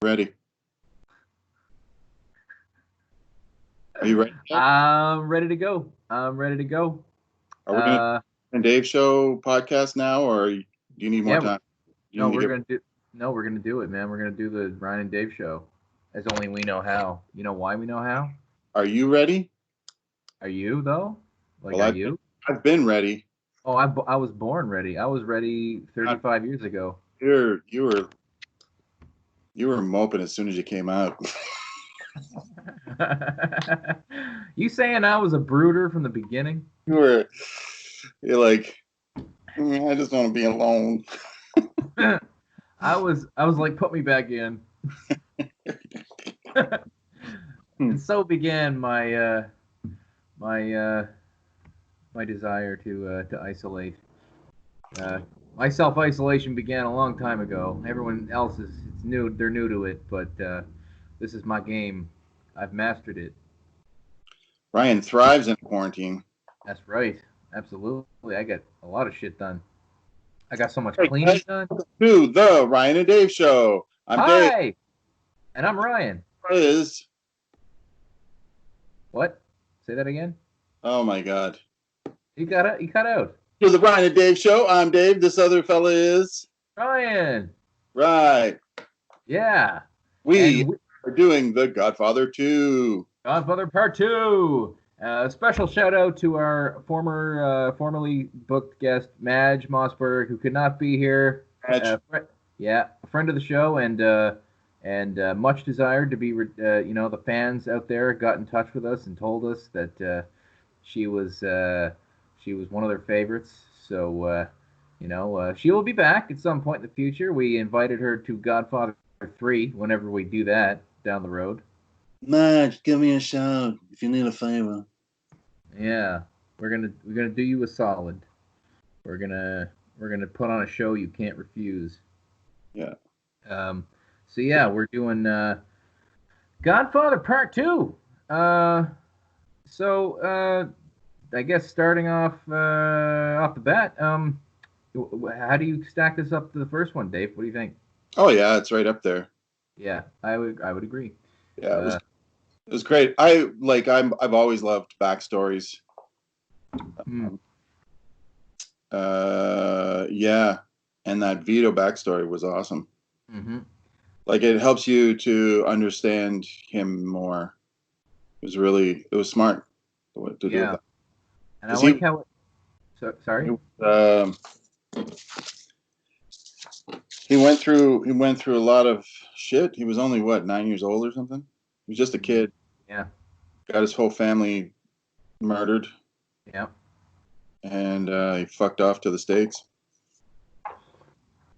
Ready. Are you ready? I'm ready to go. I'm ready to go. Are we going to Uh, do a Dave Show podcast now, or do you need more yeah, time? You no, need to we're get. gonna do. No, we're gonna do it, man. We're gonna do the Ryan and Dave show, as only we know how. You know why we know how? Are you ready? Are you though? Like, Well, are I've you? I've been ready. Oh, I was born ready. I was ready God, 35 years ago. you were moping as soon as you came out. You saying I was a brooder from the beginning? you were. You're like, I just want to be alone. I was like, put me back in. Hmm. And so began my my desire to isolate. Uh, my self isolation began a long time ago. Everyone else is it's new; they're new to it, but this is my game. I've mastered it. Ryan thrives in quarantine. That's right. Absolutely, I get a lot of shit done. I got so much Hey cleaning guys, done. welcome to the Ryan and Dave Show. I'm Dave. Hi, and I'm Ryan. Is What? Say that again. oh my God. You got it. You cut out. To the Ryan and Dave Show. I'm Dave. This other fella is Ryan. right. Yeah. We And we, are doing the Godfather 2. Godfather Part Two. Special shout out to our formerly booked guest Madge Mossberg, who could not be here. Match. Yeah, a friend of the show, and much desired to be. The fans out there got in touch with us and told us that she was uh, she was one of their favorites. So she will be back at some point in the future. We invited her to Godfather 3 whenever we do that down the road. Madge, give me a shout if you need a favor. Yeah, we're gonna do you a solid. We're gonna put on a show you can't refuse. Yeah. Um, so yeah, we're doing Godfather Part Two. Uh, so I guess starting off the bat, how do you stack this up to the first one, Dave? What do you think? Oh yeah, it's right up there. Yeah, I would agree. Yeah, Uh, it was great. I've always loved backstories. hmm, Um, yeah, and that Vito backstory was awesome. mm-hmm, Like it helps you to understand him more. It was smart to do yeah, that and I because like how. Sorry. um, he went through a lot of shit. He was only what 9 years old or something. He was just a kid. Yeah, Got his whole family murdered, yeah, and he fucked off to the States.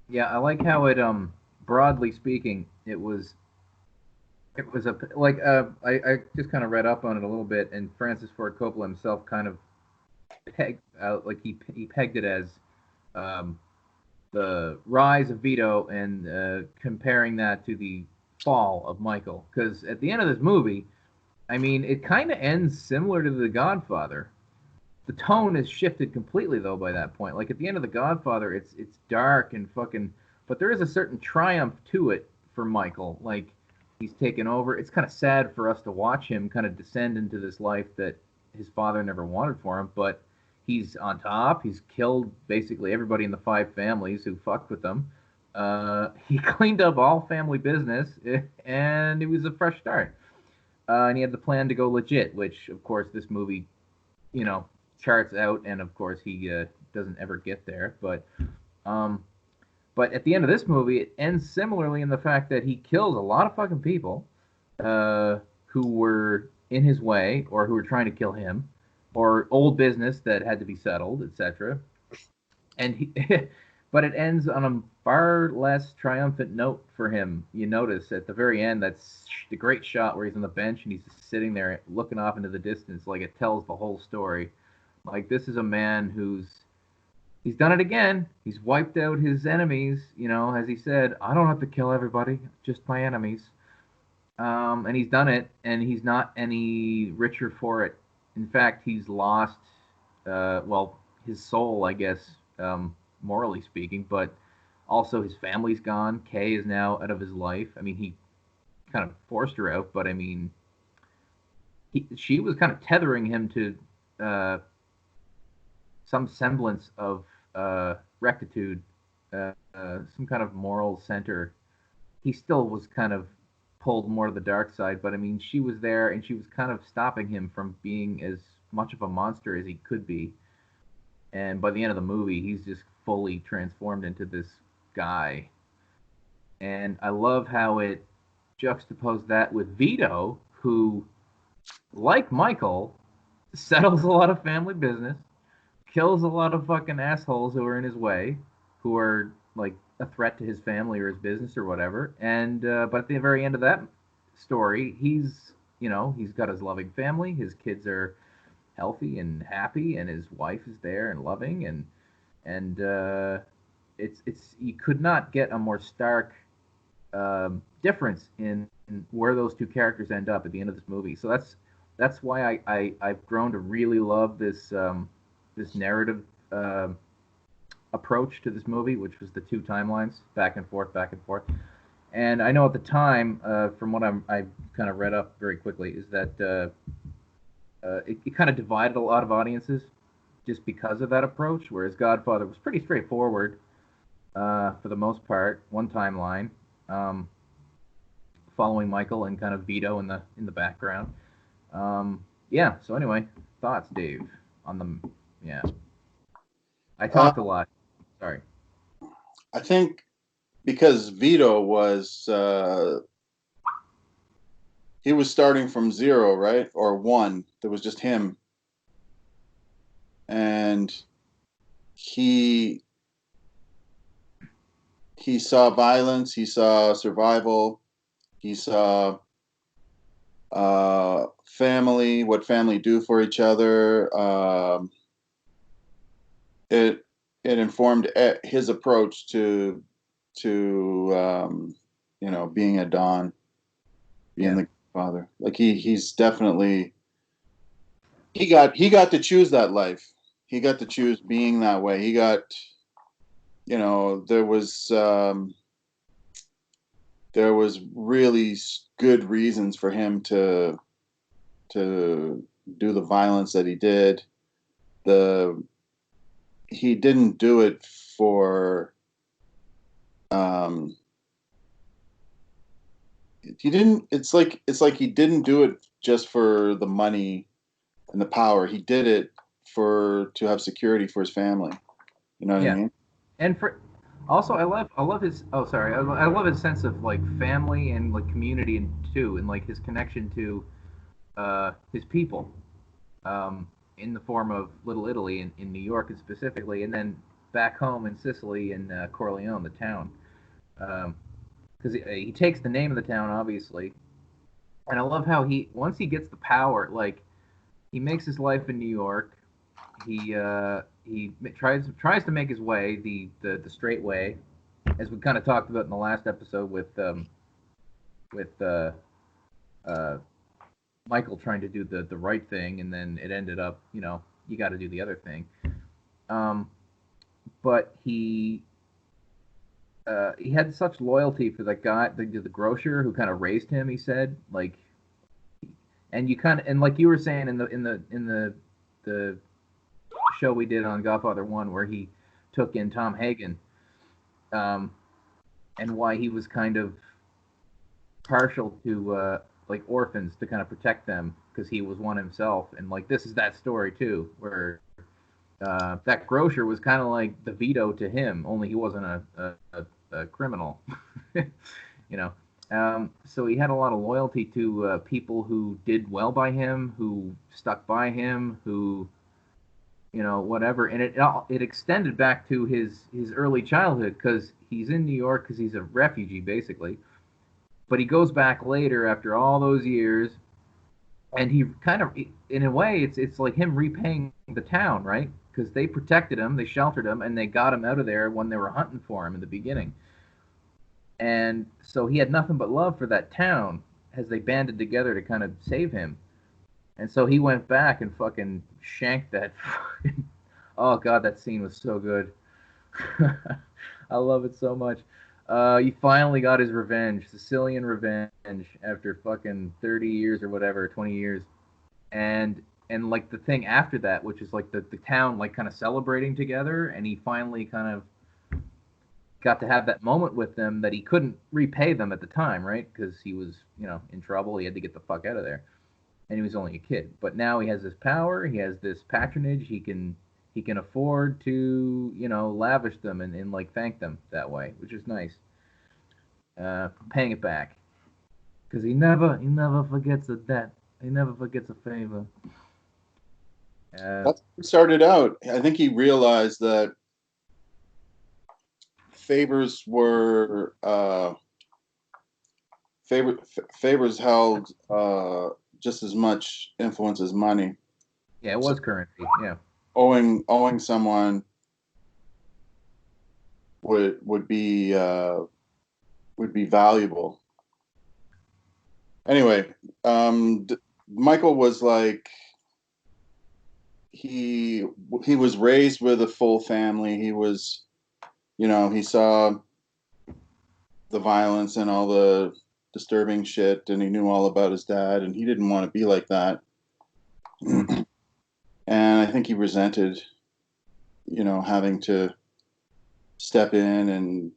yeah. I like how it broadly speaking, it was a like I just kind of read up on it a little bit, and Francis Ford Coppola himself kind of pegged out like he pegged it as um, the rise of Vito and comparing that to the fall of Michael. Because at the end of this movie, I mean, it kind of ends similar to The Godfather. The tone has shifted completely though by that point. Like at the end of The Godfather, it's dark and fucking, but there is a certain triumph to it for Michael. Like he's taken over. It's kind of sad for us to watch him kind of descend into this life that his father never wanted for him, but he's on top. He's killed basically everybody in the five families who fucked with him. He cleaned up all family business, and it was a fresh start. And he had the plan to go legit, which of course this movie, you know, charts out, and of course he doesn't ever get there. Um, but at the end of this movie, it ends similarly in the fact that he kills a lot of fucking people who were in his way or who were trying to kill him, or old business that had to be settled, etc. And he, but it ends on a far less triumphant note for him. You notice at the very end, that's the great shot where he's on the bench and he's just sitting there looking off into the distance, like it tells the whole story. Like this is a man he's done it again. He's wiped out his enemies. You know, as he said, I don't have to kill everybody, just my enemies. And he's done it, and he's not any richer for it. In fact, he's lost, well, his soul, I guess, morally speaking, but also his family's gone. Kay is now out of his life. I mean, he kind of forced her out, but I mean, she was kind of tethering him to some semblance of rectitude, some kind of moral center. He still was kind of pulled more to the dark side, but I mean, she was there and she was kind of stopping him from being as much of a monster as he could be. And by the end of the movie, he's just fully transformed into this guy. And I love how it juxtaposed that with Vito, who, like Michael, settles a lot of family business, kills a lot of fucking assholes who are in his way, who are like a threat to his family or his business or whatever. And but at the very end of that story, he's got his loving family. His kids are healthy and happy, and his wife is there and loving, and it's you could not get a more stark difference in where those two characters end up at the end of this movie. So that's why I've grown to really love this this narrative approach to this movie, which was the two timelines, back and forth, back and forth. And I know at the time, from what I kind of read up very quickly, is that it kind of divided a lot of audiences just because of that approach, whereas Godfather was pretty straightforward for the most part, one timeline, following Michael and kind of Vito in the background. Yeah. So anyway, thoughts, Dave, on the yeah. I talked a lot. Sorry. I think because Vito was he was starting from zero, right? Or one. There was just him. And he saw violence, he saw survival, he saw family, what family do for each other. It informed his approach to being a Don, being the father. Like he's definitely he got to choose that life. He got to choose being that way. He got, there was really good reasons for him to do the violence that he did. He didn't do it for he didn't it's like he didn't do it just for the money and the power. He did it to have security for his family. You know what I mean? And for also, I love his. Oh, sorry. I love his sense of like family and like community and too, and like his connection to his people, in the form of Little Italy in New York specifically, and then back home in Sicily in Corleone, the town, because he takes the name of the town obviously, and I love how once he gets the power, like he makes his life in New York. He tries to make his way the straight way, as we kind of talked about in the last episode with Michael trying to do the right thing, and then it ended up, you got to do the other thing. But he had such loyalty for that guy, the grocer who kind of raised him. He said, like, and you kind of, and like you were saying in the show we did on Godfather 1, where he took in Tom Hagen, and why he was kind of partial to like orphans to kind of protect them because he was one himself. And like this is that story too, where that grocer was kind of like the Vito to him, only he wasn't a criminal. So he had a lot of loyalty to people who did well by him, who stuck by him, who whatever. And it extended back to his early childhood, because he's in New York because he's a refugee basically, but he goes back later after all those years, and he kind of, in a way, it's like him repaying the town, right? Because they protected him, they sheltered him, and they got him out of there when they were hunting for him in the beginning. And so he had nothing but love for that town as they banded together to kind of save him. And so he went back and fucking shanked that fucking... Oh, God, that scene was so good. I love it so much. He finally got his revenge, Sicilian revenge, after fucking 30 years or whatever, 20 years. And like the thing after that, which is like the town like kind of celebrating together, and he finally kind of got to have that moment with them that he couldn't repay them at the time, right? Because he was, in trouble. He had to get the fuck out of there, and he was only a kid. But now he has this power. He has this patronage. He can afford to, lavish them and like thank them that way, which is nice. Paying it back because he never forgets a debt. He never forgets a favor. That's how it started out. I think he realized that favors were favors held just as much influence as money. Yeah, it So was currency. Yeah. owing someone would be valuable. Anyway, Michael was like he he was raised with a full family. He was, he saw the violence and all the disturbing shit, and he knew all about his dad, and he didn't want to be like that. And I think he resented, having to step in and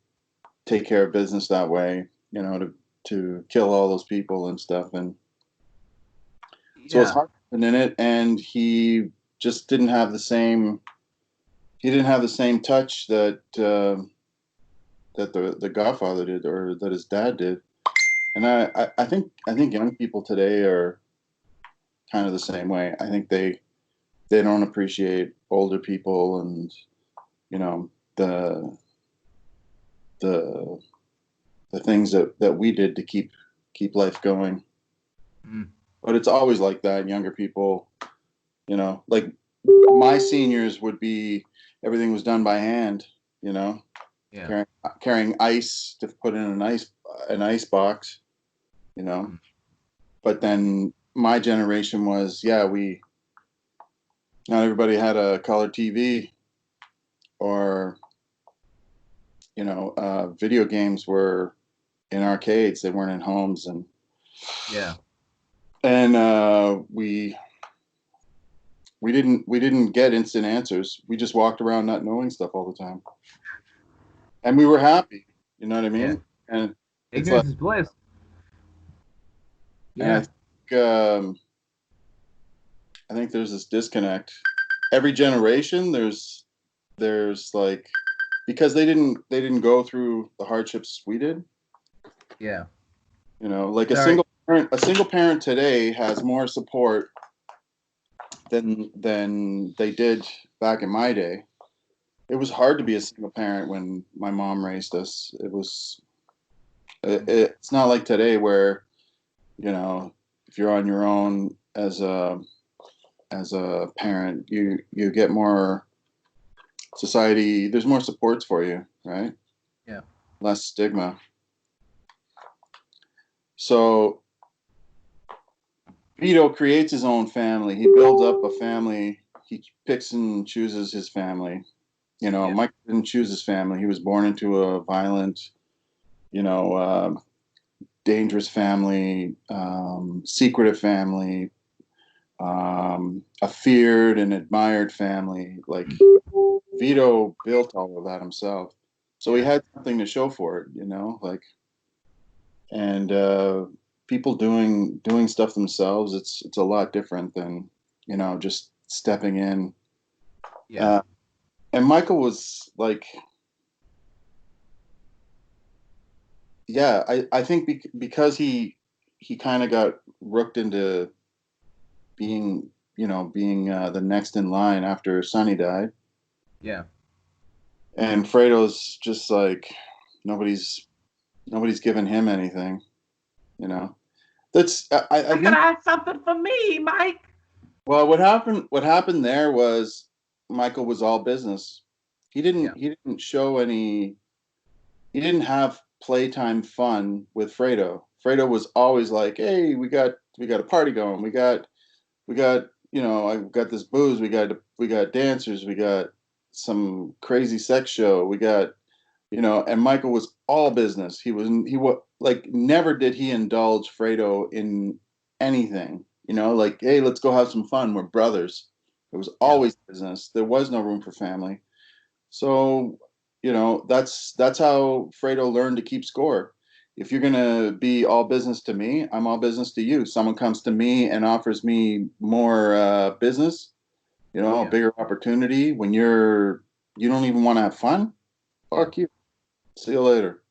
take care of business that way, to kill all those people and stuff. And so it's Yeah. hard in it, and he just didn't have the same. He didn't have the same touch that that the Godfather did, or that his dad did. And I think young people today are kind of the same way. I think they don't appreciate older people, and the the the things that we did to keep life going. Mm. But it's always like that. Younger people, like my seniors would be, everything was done by hand, Yeah. carrying ice to put in an ice box, you know. Mm. But then my generation was, yeah, we not everybody had a color TV, or video games were in arcades. They weren't in homes, Yeah. and we didn't get instant answers. We just walked around not knowing stuff all the time, and we were happy. You know what I Yeah. mean? And it's like, Ignorance is bliss. and Yeah. I think there's this disconnect. Every generation, there's like, because they didn't go through the hardships we did. Yeah. Like Sorry. a single parent today has more support than they did back in my day. It was hard to be a single parent when my mom raised us. It's not like today where, if you're on your own as a parent, you get more society. There's more supports for you, right? Yeah. Less stigma. So Vito creates his own family. He builds up a family. He picks and chooses his family. Yeah. Mike didn't choose his family. He was born into a violent, you know, uh, dangerous family, secretive family, a feared and admired family. Like, Vito built all of that himself, so he Yeah. had something to show for it. Like, and people doing stuff themselves. It's a lot different than just stepping in. Yeah. Uh, and Michael was like, yeah, I think because he kind of got rooked into being the next in line after Sonny died, Yeah. and Fredo's just like, nobody's nobody's given him anything, you know. That's I I think. gotta have something for me, Mike. Well, what happened there was Michael was all business. He Yeah. didn't he didn't show any. He didn't have playtime fun with Fredo. Fredo was always like, "Hey, we got a party going. We got I got this booze. We got dancers. We got some crazy sex show. We got And Michael was all business. He was like, never did he indulge Fredo in anything, like, hey, let's go have some fun. We're brothers. It was Yeah, always business. There was no room for family. So, that's how Fredo learned to keep score. If you're gonna be all business to me, I'm all business to you. Someone comes to me and offers me more business, a yeah, bigger opportunity when you don't even want to have fun. yeah, Fuck you. See you later.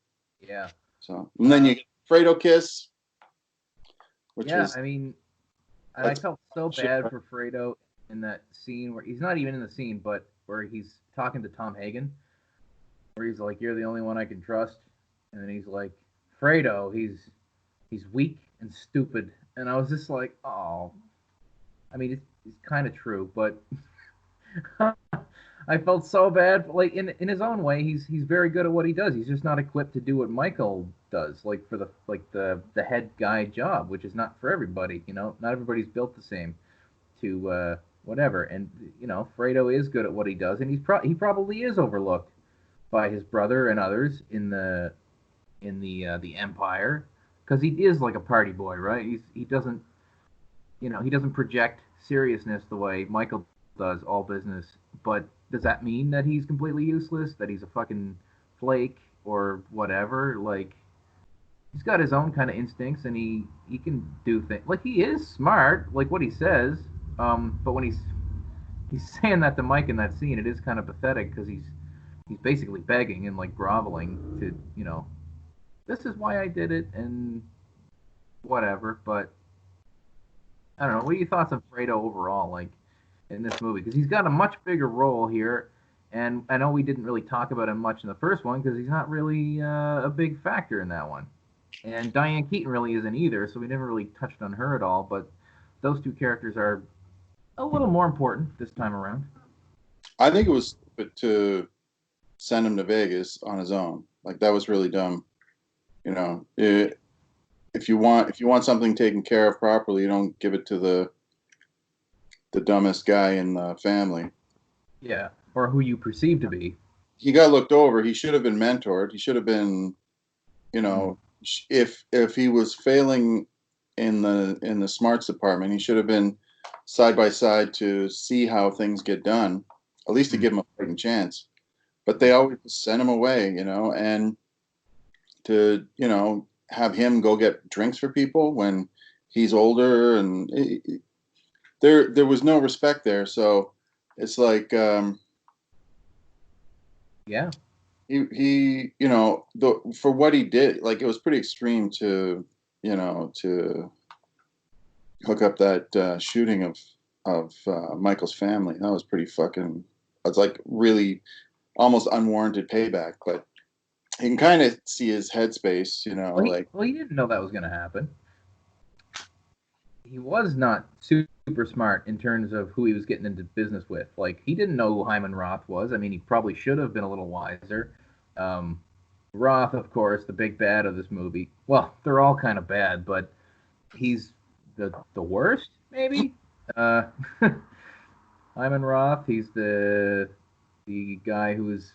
yeah. So, and then Uh, you get Fredo kiss, which yeah. was I mean, and I that's felt so shit. bad for Fredo in that scene where he's not even in the scene, but where he's talking to Tom Hagen, where he's like, "You're the only one I can trust," and then he's like, "Fredo, he's weak and stupid," and I was just like, "Oh." I mean, it's kind of true, but I felt so bad. Like in his own way, he's very good at what he does. He's just not equipped to do what Michael does, like for the head guy job, which is not for everybody. Not everybody's built the same to whatever. And Fredo is good at what he does, and he probably is overlooked by his brother and others in the Empire, because he is like a party boy, right? He doesn't project seriousness the way Michael does, all business. But does that mean that he's completely useless? That he's a fucking flake or whatever? Like, he's got his own kind of instincts, and he can do things. Like, he is smart, like what he says. But when he's saying that to Mike in that scene, it is kind of pathetic because he's basically begging and like groveling to this is why I did it and whatever. But I don't know. What are your thoughts on Fredo overall, like in this movie? Because he's got a much bigger role here, and I know we didn't really talk about him much in the first one because he's not really a big factor in that one, and Diane Keaton really isn't either, so we never really touched on her at all. But those two characters are a little more important this time around. I think it was stupid to send him to Vegas on his own. Like, that was really dumb. If you want something taken care of properly, you don't give it to the dumbest guy in the family. Yeah, or who you perceive to be. He got looked over. He should have been mentored. He should have been, you Mm, know, if he was failing in the smarts department, he should have been side by side to see how things get done, at least to mm, give him a fighting chance. But they yeah, always send him away, and to have him go get drinks for people when he's older, and there was no respect there. So it's like, yeah, for what he did, like, it was pretty extreme to hook up that shooting of Michael's family. That was pretty fucking. It's like really almost unwarranted payback, but you can kind of see his headspace. Like, well, he didn't know that was going to happen. He was not super smart in terms of who he was getting into business with. Like, he didn't know who Hyman Roth was. I mean, he probably should have been a little wiser. Um, Roth, of course, the big bad of this movie. Well, they're all kind of bad, but he's the worst, maybe. Uh, Hyman Roth. He's the guy who is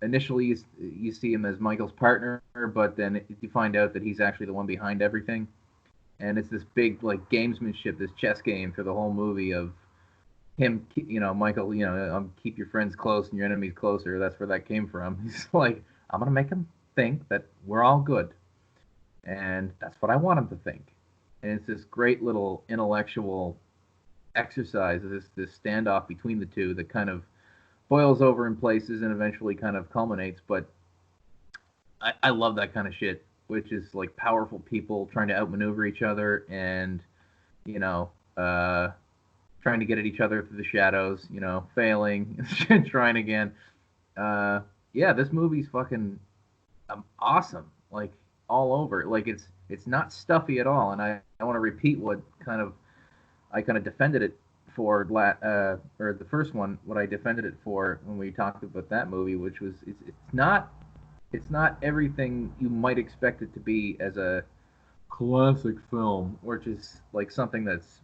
initially you see him as Michael's partner, but then you find out that he's actually the one behind everything. And it's this big like gamesmanship, this chess game for the whole movie of him, Michael, keep your friends close and your enemies closer. That's where that came from. He's like, I'm gonna make him think that we're all good, and that's what I want him to think. And it's this great little intellectual exercise, this standoff between the two that kind of boils over in places and eventually kind of culminates. But I love that kind of shit, which is like powerful people trying to outmaneuver each other and you know, uh, trying to get at each other through the shadows, failing, trying again. Uh, yeah, this movie's fucking awesome, like all over. Like it's not stuffy at all, and I want to repeat what I kind of defended it for or the first one, what I defended it for when we talked about that movie, which was it's not everything you might expect it to be as a classic film, which is like something that's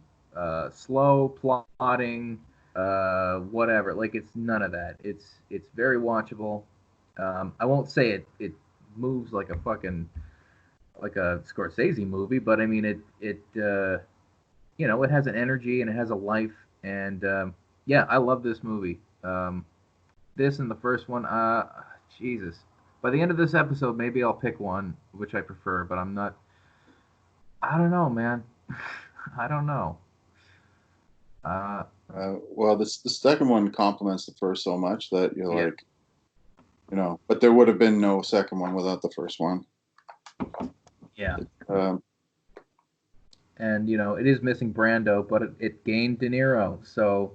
slow plotting, whatever. Like it's none of that. It's very watchable. I won't say it moves like a fucking like a Scorsese movie, but I mean it you know, it has an energy and it has a life, and yeah, I love this movie. This and the first one, Jesus. By the end of this episode, maybe I'll pick one which I prefer, but I'm not. I don't know, man. I don't know. Uh, Well, the second one complements the first so much that you're yeah, like, but there would have been no second one without the first one. yeah. Um, And you know, it is missing Brando, but it gained De Niro, so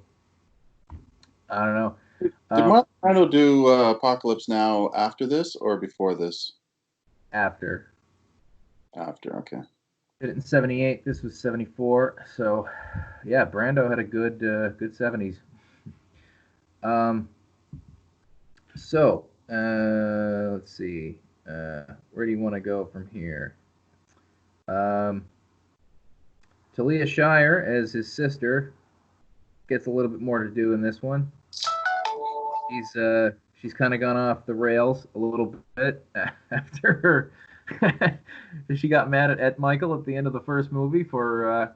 I don't know. did Um, Mark Brando do Apocalypse Now after this or before this? After After, okay. did it in '78, this was '74, so yeah, Brando had a good '70s. Um, so let's see. Where do you want to go from here? Um, Talia Shire as his sister gets a little bit more to do in this one. She's kind of gone off the rails a little bit after her she got mad at Michael at the end of the first movie for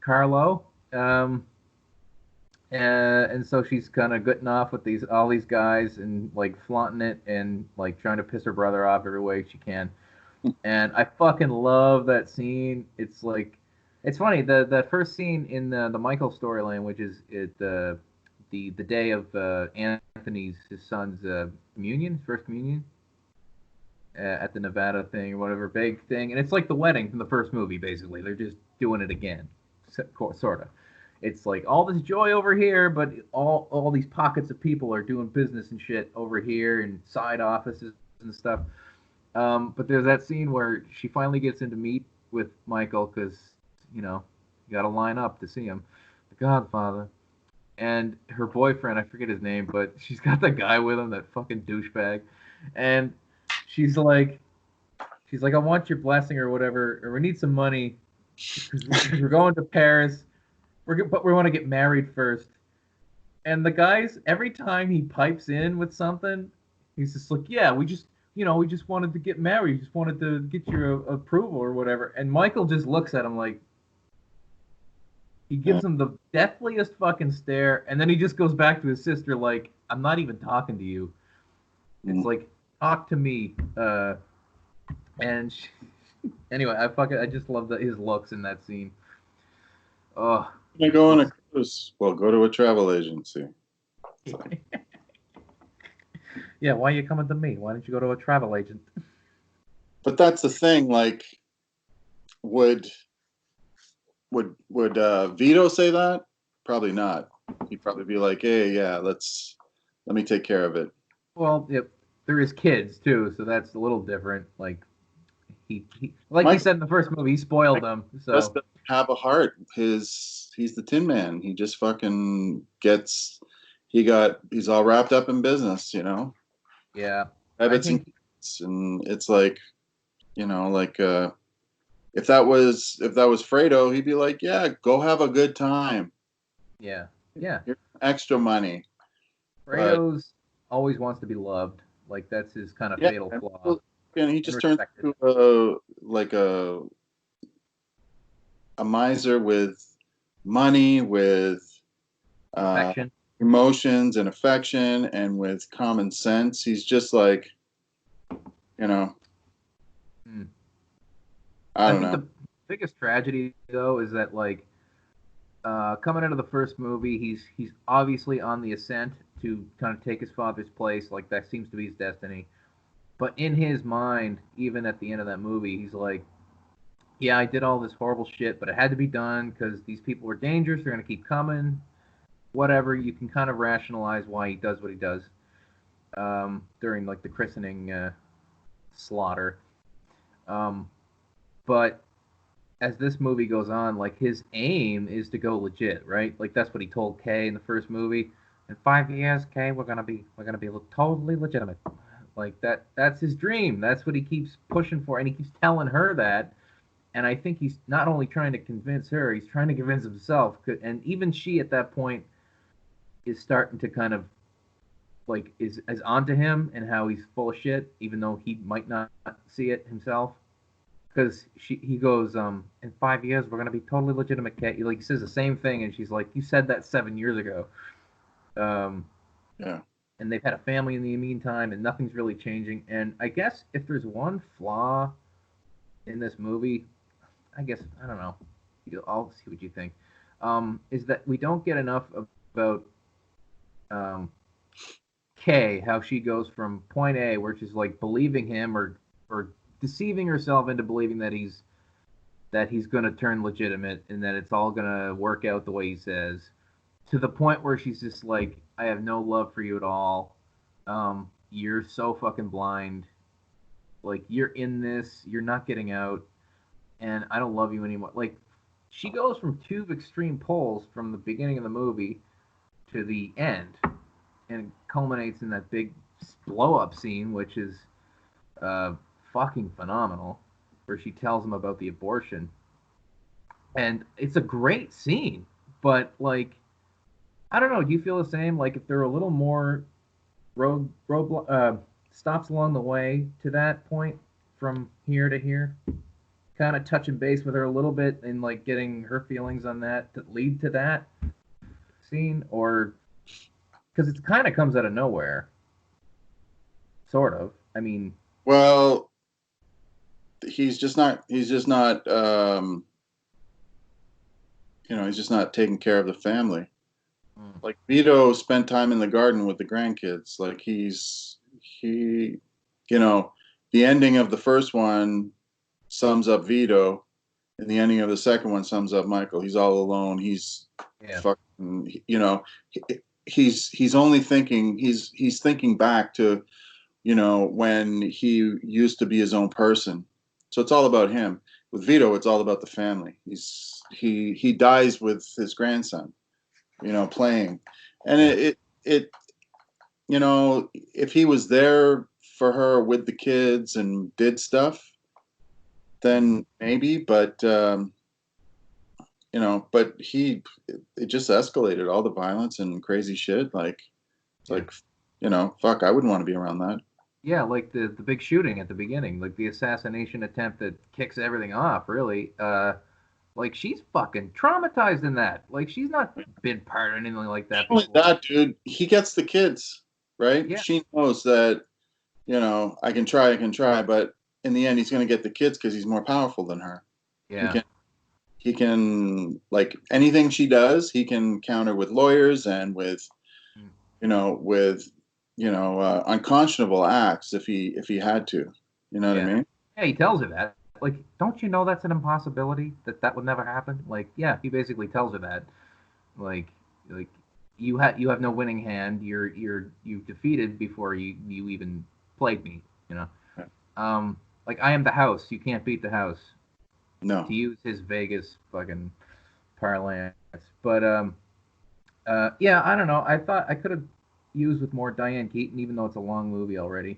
Carlo. And so she's kind of getting off with all these guys and like flaunting it and like trying to piss her brother off every way she can. And I fucking love that scene. It's like, it's funny. The first scene in the Michael storyline, which is the day of Anthony's his son's communion, first communion, at the Nevada thing or whatever big thing, and it's like the wedding from the first movie. Basically, they're just doing it again, sort of. It's like all this joy over here, but all these pockets of people are doing business and shit over here and side offices and stuff. But there's that scene where she finally gets in to meet with Michael because, you know, you got to line up to see him, the Godfather. And her boyfriend, I forget his name, but she's got the guy with him, that fucking douchebag. And she's like, I want your blessing or whatever, or we need some money because we're going to Paris. But we want to get married first. And the guys, every time he pipes in with something, he's just like, yeah, we just wanted to get married. We just wanted to get your approval or whatever. And Michael just looks at him like, he gives him the deathliest fucking stare. And then he just goes back to his sister like, I'm not even talking to you. It's like, talk to me. And she, anyway, I just love his looks in that scene. Oh, I go on a cruise. Well, go to a travel agency. yeah, why are you coming to me? Why don't you go to a travel agent? But that's the thing. Like, would Vito say that? Probably not. He'd probably be like, "Hey, yeah, let me take care of it." Well, yep, there is kids too, so that's a little different. Like he like Mike, he said in the first movie, he spoiled them. just So doesn't have a heart. He's the Tin Man. He just fucking gets. He's all wrapped up in business, yeah, I Habits and think kids, and it's like, like if that was Fredo, he'd be like, "Yeah, go have a good time. yeah, yeah. Here's extra money." But Fredo's always wants to be loved. Like that's his kind of yeah, fatal and flaw he and just turns respected. into a miser with money, with uh, Affection. emotions and affection, and with common sense. He's just like, you know, Hmm. I I don't think know. the biggest tragedy though is that like coming into the first movie, he's obviously on the ascent to kind of take his father's place. Like that seems to be his destiny. But in his mind, even at the end of that movie, he's like, "Yeah, I did all this horrible shit, but it had to be done because these people were dangerous. They're gonna keep coming. Whatever." You can kind of rationalize why he does what he does during like the christening slaughter. Um, but as this movie goes on, like his aim is to go legit, right? Like that's what he told Kay in the first movie. In 5 years, Kay, we're gonna be totally legitimate. Like that's his dream. That's what he keeps pushing for, and he keeps telling her that. And I think he's not only trying to convince her, he's trying to convince himself. And even she at that point is starting to kind of like is onto him and how he's full of shit, even though he might not see it himself. Because he goes, in 5 years we're gonna be totally legitimate, Kate. Like he says the same thing, and she's like, you said that 7 years ago. Yeah. And they've had a family in the meantime, and nothing's really changing. And I guess if there's one flaw in this movie, I guess I don't know. I'll see what you think. Is that we don't get enough about Kay, how she goes from point A, where she's like believing him or deceiving herself into believing that he's going to turn legitimate and that it's all going to work out the way he says, to the point where she's just like, I have no love for you at all. You're so fucking blind. Like, you're in this, you're not getting out, and I don't love you anymore. Like, she goes from two extreme poles from the beginning of the movie to the end, and culminates in that big blow-up scene, which is fucking phenomenal, where she tells him about the abortion. And it's a great scene, but, like, I don't know. Do you feel the same? Like, if there were a little more stops along the way to that point, from here to here, kind of touching base with her a little bit and like getting her feelings on that to lead to that scene, or because it kind of comes out of nowhere, sort of. I mean, well, he's just not. He's just not. He's just not taking care of the family. Like Vito spent time in the garden with the grandkids. Like he, the ending of the first one sums up Vito, and the ending of the second one sums up Michael. He's all alone. He's fucking, he's only thinking, he's thinking back to, when he used to be his own person. So it's all about him. With Vito, it's all about the family. He dies with his grandson, playing. And if he was there for her with the kids and did stuff, then maybe, but but it just escalated, all the violence and crazy shit. Fuck, I wouldn't want to be around that. Yeah, like the big shooting at the beginning, like the assassination attempt that kicks everything off, really. Like, she's fucking traumatized in that. Like, she's not been part of anything like that before. That dude, he gets the kids, right? Yeah. She knows that, I can try, but in the end, he's going to get the kids because he's more powerful than her. Yeah. He can, like, anything she does, he can counter with lawyers and with, unconscionable acts if he had to. You know what I mean? Yeah, he tells her that. Like, don't you know that's an impossibility? That would never happen? Like, yeah, he basically tells her that. Like you have no winning hand. You've defeated before you even played me. Like, I am the house. You can't beat the house. No. To use his Vegas fucking parlance. But yeah, I don't know. I thought I could have used with more Diane Keaton, even though it's a long movie already.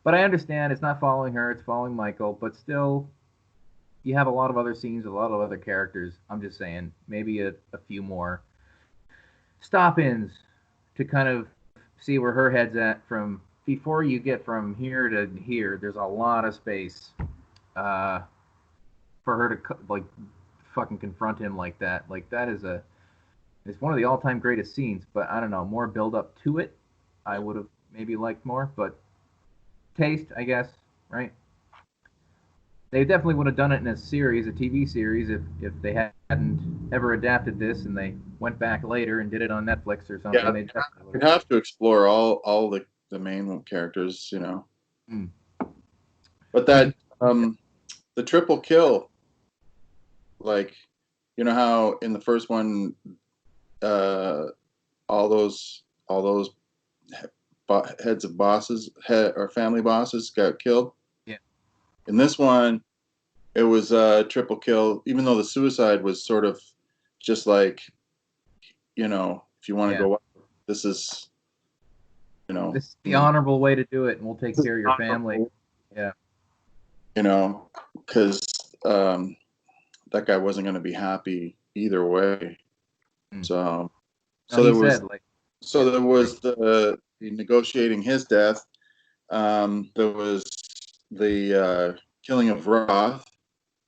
But I understand it's not following her; it's following Michael. But still, you have a lot of other scenes, a lot of other characters. I'm just saying, maybe a few more stop-ins to kind of see where her head's at from before you get from here to here. There's a lot of space for her to like fucking confront him like that. Like, that is it's one of the all-time greatest scenes. But I don't know, more build up to it. I would have maybe liked more, but taste, I guess, right? They definitely would have done it in a series, a TV series, if they hadn't ever adapted this and they went back later and did it on Netflix or something. Yeah, you'd have to explore all the main characters, But that the triple kill, like, how in the first one, all those heads of bosses, or family bosses, got killed. Yeah. In this one, it was a triple kill, even though the suicide was sort of just like, if you want to go up, this is, this is the honorable way to do it, and we'll take care of your family. Yeah. Because that guy wasn't going to be happy either way. So there was, there was negotiating his death. There was the killing of Roth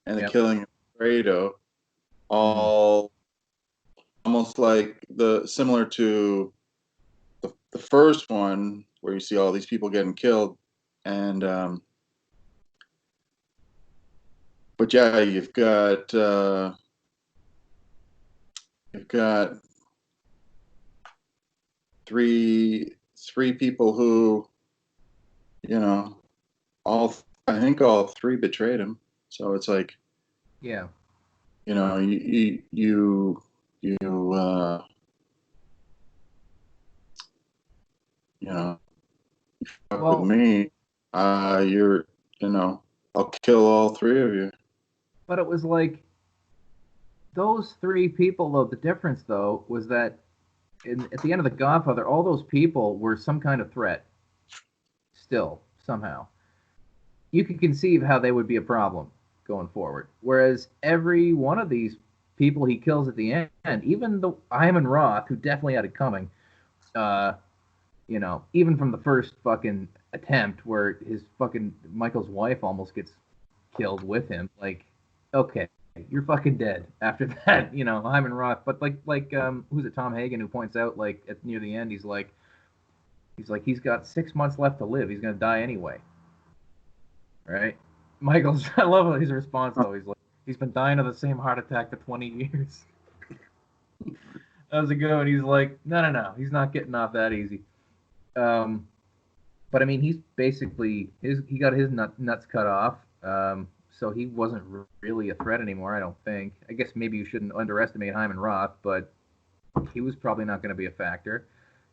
and the Yep. killing of Fredo, all almost like similar to the first one where you see all these people getting killed, and but yeah, you've got three people who, you know, I think all three betrayed him. So it's like, Yeah. you know, you know, fuck with Well, me, you're, you know, I'll kill all three of you. but it was like those three people, though. The difference, though, was that at the end of The Godfather, all those people were some kind of threat. Still, somehow, you could conceive how they would be a problem going forward. Whereas every one of these people he kills at the end, even the Hyman Roth, who definitely had it coming, uh, even from the first fucking attempt where his fucking Michael's wife almost gets killed with him, like, okay, you're fucking dead after that, Hyman Roth. But who's it, Tom Hagen, who points out, like, near the end, he's got 6 months left to live. He's gonna die anyway, right? Michael's, I love his response though. He's like, he's been dying of the same heart attack for 20 years. That was a good one. He's like, no, he's not getting off that easy. But I mean, he's basically he got his nuts cut off. So he wasn't really a threat anymore, I don't think. I guess maybe you shouldn't underestimate Hyman Roth, but he was probably not going to be a factor.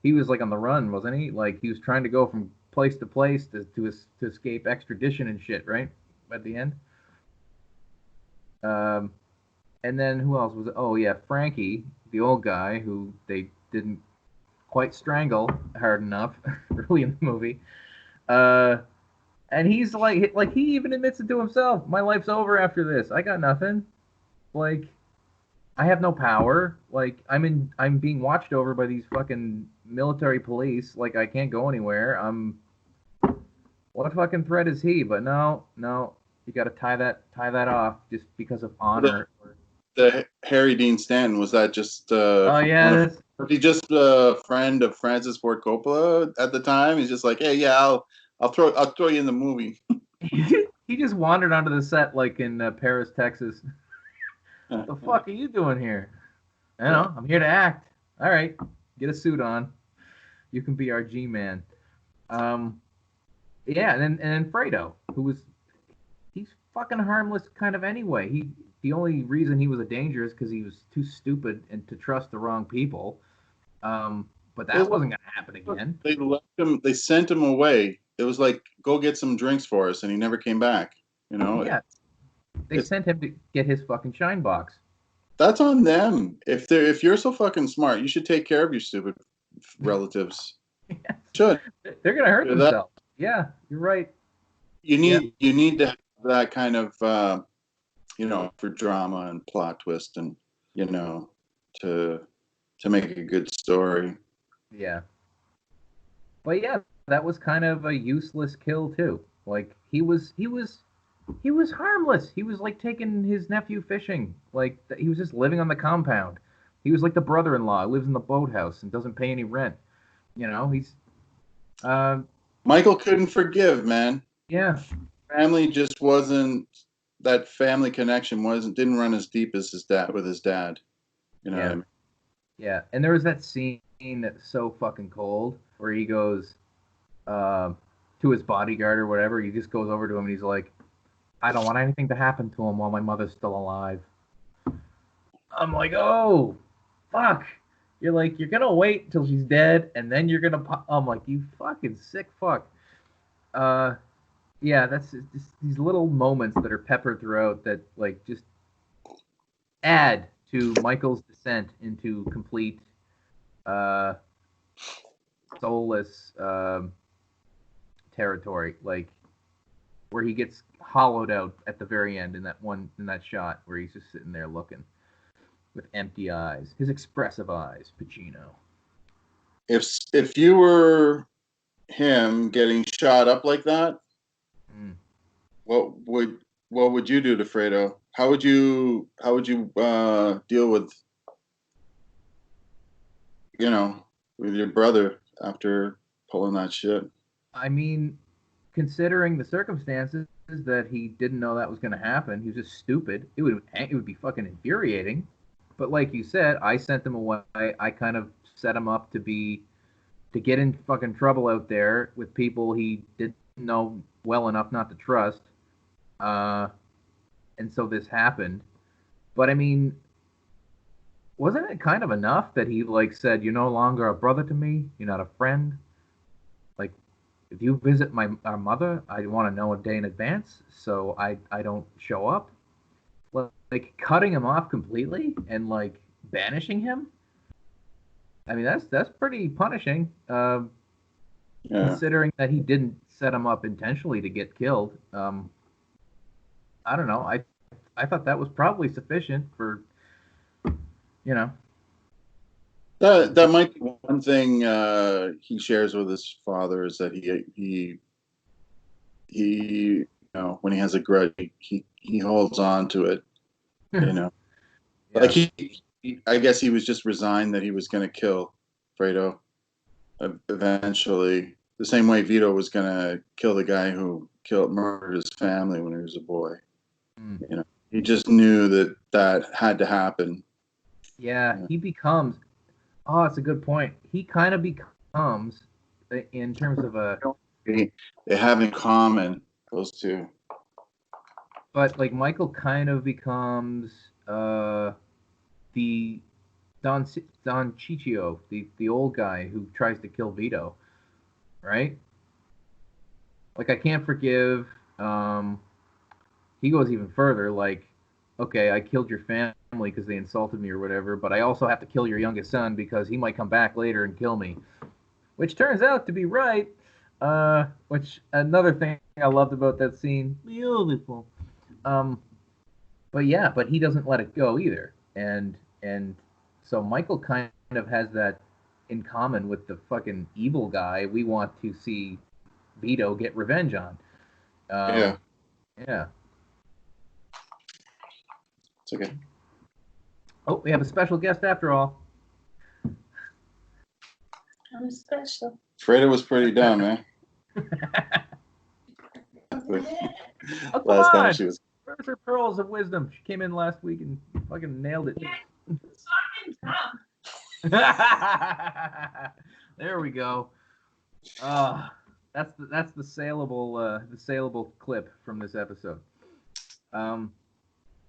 He was like on the run, wasn't he? Like he was trying to go from place to place to escape extradition and shit, right? At the end. Um, and then who else was it? Oh yeah, Frankie, the old guy who they didn't quite strangle hard enough early in the movie. Uh, and he's like he even admits it to himself. My life's over after this. I got nothing. Like I have no power. Like I'm being watched over by these fucking military police. Like I can't go anywhere. What fucking threat is he? But no, you got to tie that off just because of honor. The Harry Dean Stanton, was that just Oh yeah, was he just a friend of Francis Ford Coppola at the time? He's just like, hey, yeah, I'll throw you in the movie. he just wandered onto the set like in Paris, Texas. The fuck are you doing here? I know, I'm here to act. All right, get a suit on. You can be our G-man. Yeah, and then Fredo, he's fucking harmless kind of anyway. The only reason he was a danger is because he was too stupid and to trust the wrong people. But that wasn't gonna happen again. They left him. They sent him away. It was like, go get some drinks for us, and he never came back. You know. Yeah, they sent him to get his fucking shine box. That's on them. If you're so fucking smart, you should take care of your stupid relatives. Yes. Should. They're gonna hurt themselves. Yeah, you're right. You need to have that kind of for drama and plot twist, and to make a good story. Yeah. But yeah, that was kind of a useless kill too. Like he was harmless. He was like taking his nephew fishing. Like he was just living on the compound. He was like the brother-in-law who lives in the boathouse and doesn't pay any rent. He's Michael couldn't forgive, man. Yeah. Family just wasn't, that family connection didn't run as deep as his dad with his dad. You know yeah. what I mean? Yeah. And there was that scene that's so fucking cold where he goes to his bodyguard or whatever. He just goes over to him and he's like, I don't want anything to happen to him while my mother's still alive. I'm like, oh, fuck. You're like, you're going to wait till she's dead and then you're going to I'm like, you fucking sick fuck. Yeah, that's just these little moments that are peppered throughout that, like, just add to Michael's descent into complete, soulless territory. Like, where he gets hollowed out at the very end in that shot where he's just sitting there looking with empty eyes, his expressive eyes, Pacino. if you were him getting shot up like that, what would you do to Fredo? How would you deal with with your brother after pulling that shit? I mean, considering the circumstances that he didn't know that was going to happen, he was just stupid. It would be fucking infuriating. But like you said, I sent him away. I kind of set him up to get in fucking trouble out there with people he didn't know well enough not to trust. And so this happened. But I mean, wasn't it kind of enough that he like said, "You're no longer a brother to me. You're not a friend. Like, if you visit our mother, I want to know a day in advance, so I don't show up." Like cutting him off completely and like banishing him. I mean, that's pretty punishing, considering that he didn't set him up intentionally to get killed. I don't know. I thought that was probably sufficient for, you know. That might be one thing he shares with his father, is that he when he has a grudge, he holds on to it. Yeah. Like I guess he was just resigned that he was going to kill Fredo eventually, the same way Vito was going to kill the guy who murdered his family when he was a boy. He just knew that had to happen. Yeah, he becomes. Oh, it's a good point. He kind of becomes, in terms of they have in common, those two. But like Michael kind of becomes the Don Ciccio, the old guy who tries to kill Vito, right? Like I can't forgive. He goes even further. Like, okay, I killed your family because they insulted me or whatever, but I also have to kill your youngest son because he might come back later and kill me, which turns out to be right. Which another thing I loved about that scene. Beautiful. But yeah, but he doesn't let it go either, and so Michael kind of has that in common with the fucking evil guy we want to see Vito get revenge on. Yeah. It's okay. Oh, we have a special guest after all. I'm special. Fredo was pretty dumb, eh? Oh, last time she was. Where's her pearls of wisdom? She came in last week and fucking nailed it. There we go. That's the saleable clip from this episode.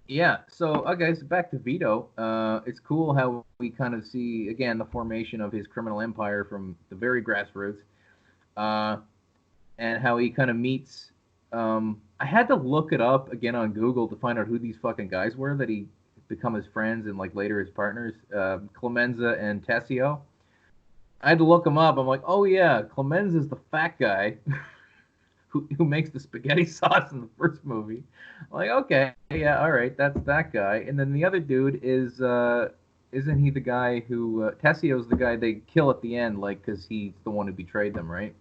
Yeah. So okay, so back to Vito. It's cool how we kind of see again the formation of his criminal empire from the very grassroots, and how he kind of meets. I had to look it up again on Google to find out who these fucking guys were that he become his friends and like later his partners, Clemenza and Tessio. I had to look them up. I'm like, oh yeah, Clemenza's the fat guy who makes the spaghetti sauce in the first movie. I'm like, okay, yeah, all right, that's that guy. And then the other dude is, isn't he the guy who Tessio's the guy they kill at the end, like because he's the one who betrayed them, right?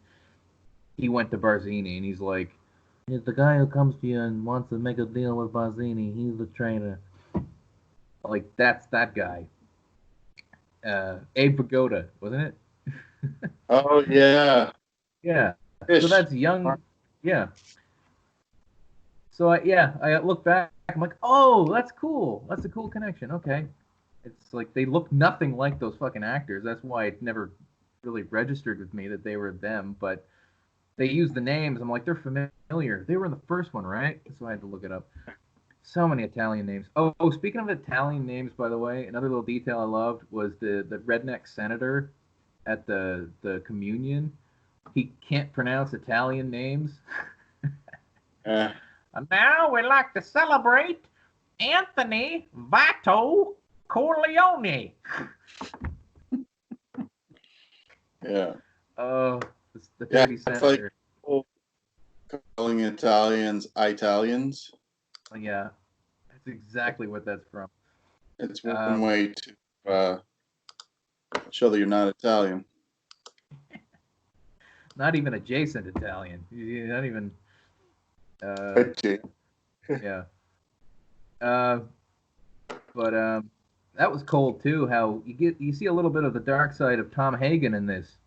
He went to Barzini and he's like, it's the guy who comes to you and wants to make a deal with Barzini. He's the traitor. Like that's that guy. Abe Vigoda, wasn't it? Oh yeah. Yeah. Fish. So that's young. Yeah. So I look back. I'm like, oh, that's cool. That's a cool connection. Okay. It's like they look nothing like those fucking actors. That's why it never really registered with me that they were them. But they use the names. I'm like, they're familiar. They were in the first one, right? So I had to look it up. So many Italian names. Oh, speaking of Italian names, by the way, another little detail I loved was the redneck senator at the communion. He can't pronounce Italian names. And now we'd like to celebrate Anthony Vito Corleone. Yeah. The 30 senator. Like calling Italians Italians. Yeah, that's exactly what that's from. It's one way to show that you're not Italian. not even adjacent Italian. He's not even. Yeah. But that was cold too. How you see a little bit of the dark side of Tom Hagen in this.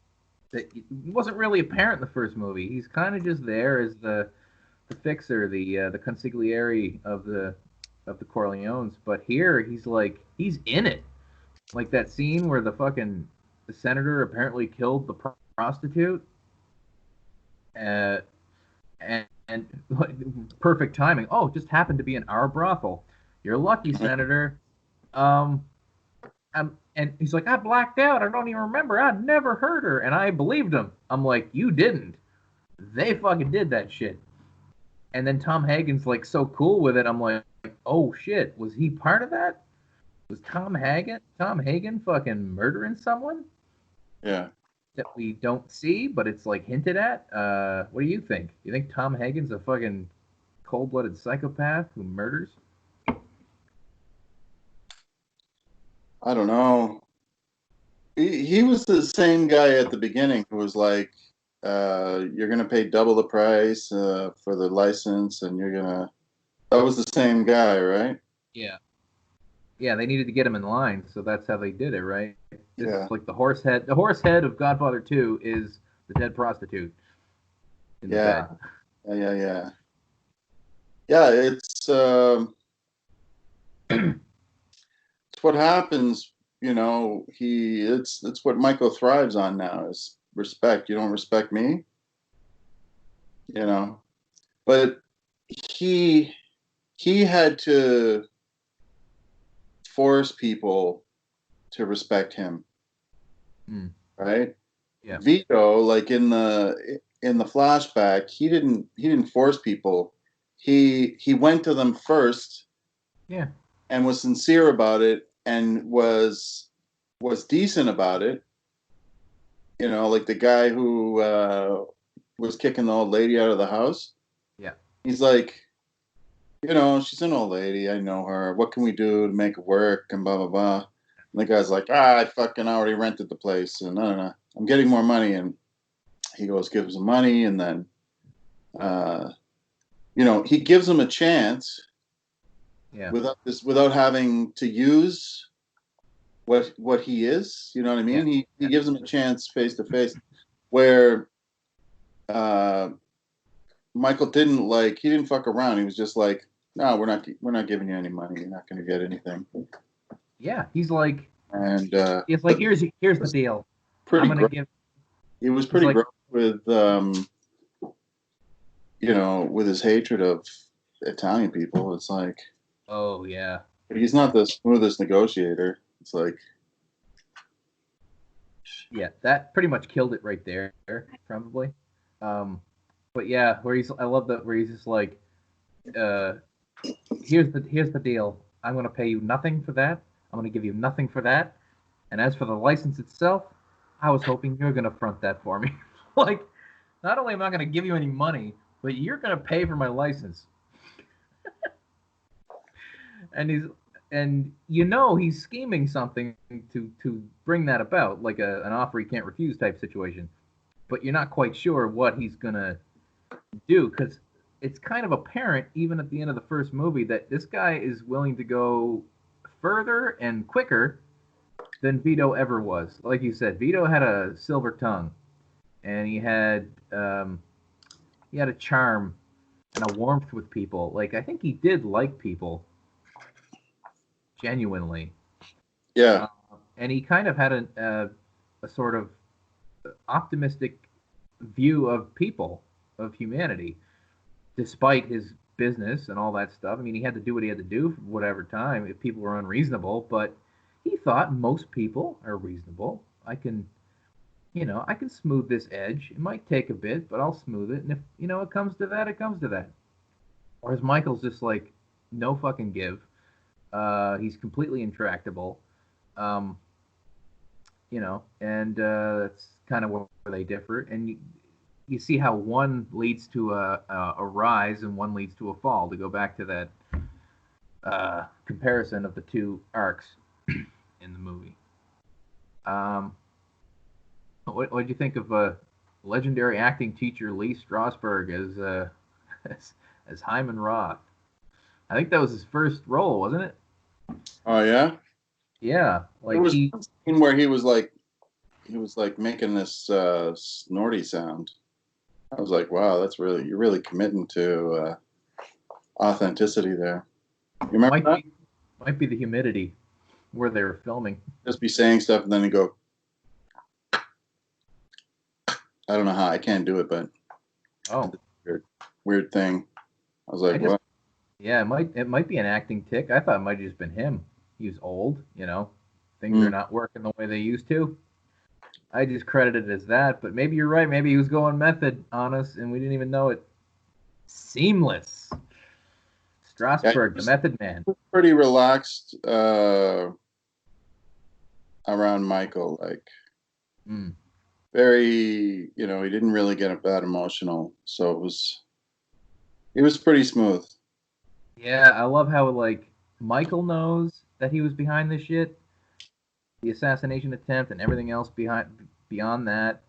That wasn't really apparent in the first movie. He's kind of just there as the fixer, the consigliere of the Corleones. But here he's in it. Like that scene where the senator apparently killed the prostitute. And like, perfect timing. Oh, it just happened to be in our brothel. You're lucky, Senator. And he's like, I blacked out. I don't even remember. I never heard her. And I believed him. I'm like, you didn't. They fucking did that shit. And then Tom Hagen's like so cool with it. I'm like, oh shit, was he part of that? Was Tom Hagen fucking murdering someone? Yeah. That we don't see, but it's like hinted at. What do you think? You think Tom Hagen's a fucking cold-blooded psychopath who murders? I don't know. He was the same guy at the beginning who was like, you're going to pay double the price for the license, and that was the same guy, right? Yeah. Yeah, they needed to get him in line, so that's how they did it, right? This Yeah. is like the horse head. The horse head of Godfather 2 is the dead prostitute in the bed. Yeah. Yeah, it's what happens, it's what Michael thrives on now is respect. You don't respect me, but he had to force people to respect him, right? Yeah. Vito, like in the flashback, he didn't force people. He went to them first, Yeah. and was sincere about it, and was decent about it. Like the guy who was kicking the old lady out of the house. Yeah. He's like, she's an old lady. I know her. What can we do to make it work? And blah, blah, blah. And the guy's like, I fucking already rented the place. And I don't know. I'm getting more money. And he goes, gives him money. And then, he gives him a chance. Yeah. Without having to use what he is. You know what I mean? Yeah. He gives him a chance face to face, where Michael he didn't fuck around. He was just like, no, we're not giving you any money. You're not going to get anything. Yeah, he's like, and it's like here's the deal. Pretty I'm gonna give. He was pretty gross with with his hatred of Italian people. It's like, oh yeah, he's not the smoothest negotiator. It's like, yeah, that pretty much killed it right there, probably. But yeah, I love that where he's just like, here's the deal. I'm gonna pay you nothing for that. I'm gonna give you nothing for that. And as for the license itself, I was hoping you're gonna front that for me. Like, not only am I gonna give you any money, but you're gonna pay for my license. And he's scheming something to bring that about, like an offer he can't refuse type situation. But you're not quite sure what he's gonna do, because it's kind of apparent even at the end of the first movie that this guy is willing to go further and quicker than Vito ever was. Like you said, Vito had a silver tongue, and he had a charm and a warmth with people. Like, I think he did like people genuinely. Yeah. And he kind of had a sort of optimistic view of people, of humanity, despite his business and all that stuff. I mean, he had to do what he had to do for whatever time if people were unreasonable, but he thought most people are reasonable. I can smooth this edge. It might take a bit, but I'll smooth it. And if, it comes to that, it comes to that. Whereas Michael's just like, no fucking give. He's completely intractable. And that's kind of where they differ. And you see how one leads to a rise and one leads to a fall, to go back to that comparison of the two arcs in the movie. What did you think of legendary acting teacher Lee Strasberg as Hyman Roth. I think that was his first role, wasn't it? Oh yeah. Yeah, There like was he. one scene where he was like making this snorty sound. I was like, wow, you're really committing to authenticity there. You remember Might that? be the humidity where they were filming. Just be saying stuff and then you go, I don't know how I can't do it, but Oh, weird thing. I was like, what? yeah, it might be an acting tick. I thought it might have just been him. He was old, things are not working the way they used to. I just credited it as that, but maybe you're right. Maybe he was going method on us, and we didn't even know it. Seamless. Yeah, he Strasberg, the was method man. pretty relaxed around Michael. Like, Mm. very, he didn't really get that emotional. So he was pretty smooth. Yeah, I love how like Michael knows that he was behind this shit, the assassination attempt, and everything else beyond that.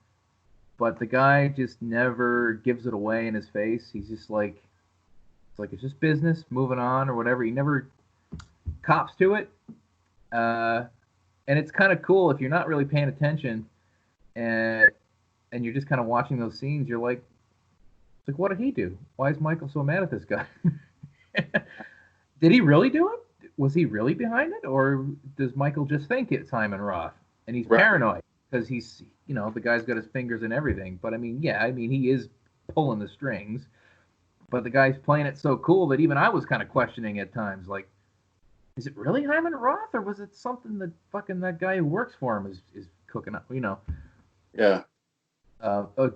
But the guy just never gives it away in his face. He's just like, it's just business, moving on or whatever. He never cops to it. And it's kind of cool if you're not really paying attention, and you're just kind of watching those scenes. You're like, what did he do? Why is Michael so mad at this guy? Did he really do it? Was he really behind it, or does Michael just think it's Hyman Roth and he's Right. paranoid because he's, the guy's got his fingers in everything? But I mean, yeah, he is pulling the strings, but the guy's playing it so cool that even I was kind of questioning at times, like, is it really Hyman Roth, or was it something that fucking that guy who works for him is cooking up? Yeah.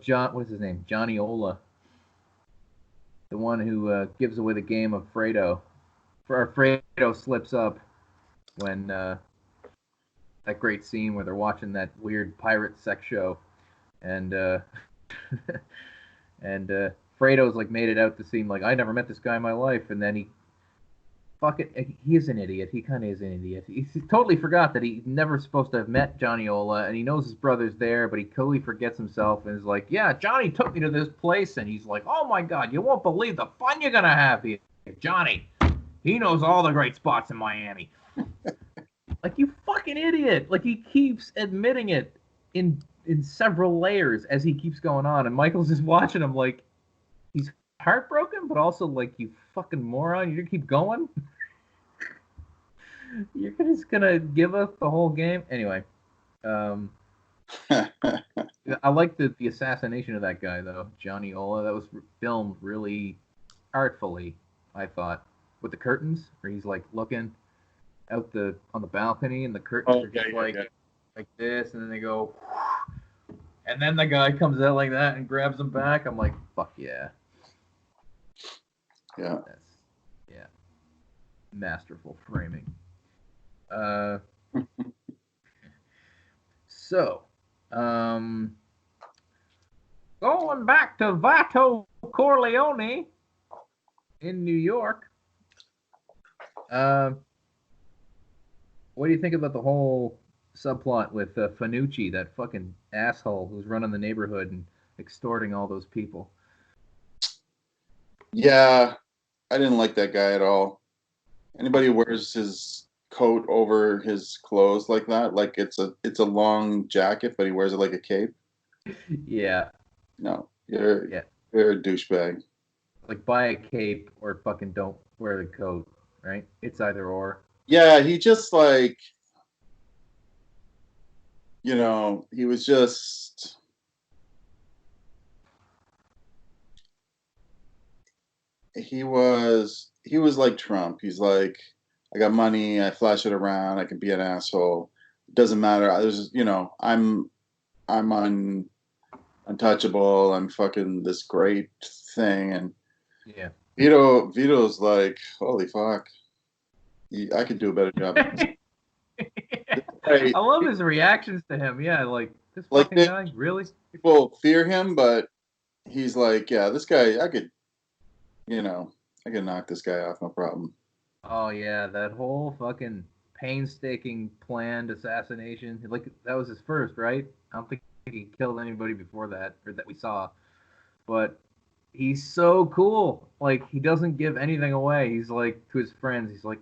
John, what's his name? Johnny Ola, the one who gives away the game of Fredo. Fredo slips up when that great scene where they're watching that weird pirate sex show, and and Fredo's like made it out to seem like I never met this guy in my life, and then he is an idiot. He kind of is an idiot. He totally forgot that he's never supposed to have met Johnny Ola, and he knows his brother's there, but he totally forgets himself and is like, yeah, Johnny took me to this place, and he's like, oh my God, you won't believe the fun you're gonna have here. Johnny, he knows all the great spots in Miami. Like, you fucking idiot. Like, he keeps admitting it in several layers as he keeps going on, and Michael's just watching him like he's heartbroken, but also like, you fucking moron, you're gonna keep going? You're just gonna give us the whole game? Anyway, I like the assassination of that guy, though, Johnny Ola. That was filmed really artfully, I thought, with the curtains, where he's like looking out on the balcony, and the curtains are just like this, and then they go, and then the guy comes out like that and grabs him back. I'm like, fuck yeah. Yeah. Yeah. Masterful framing. So, going back to Vito Corleone in New York. What do you think about the whole subplot with Fanucci, that fucking asshole who's running the neighborhood and extorting all those people? Yeah, I didn't like that guy at all. Anybody who wears his coat over his clothes like that, like it's a long jacket, but he wears it like a cape. Yeah. No, you're a douchebag. Like, buy a cape or fucking don't wear the coat, right? It's either or. Yeah, he just like, he was just, he was like Trump. He's like, I got money, I flash it around, I can be an asshole. It doesn't matter. I'm untouchable. I'm fucking this great thing. And Yeah. Vito's like, holy fuck, I could do a better job. I love his reactions to him. Yeah, like, this fucking guy, really? People fear him, but he's like, yeah, this guy, I could knock this guy off, no problem. Oh yeah, that whole fucking painstaking planned assassination. Like, that was his first, right? I don't think he killed anybody before that, or that we saw. But he's so cool. Like, he doesn't give anything away. He's like, to his friends, he's like,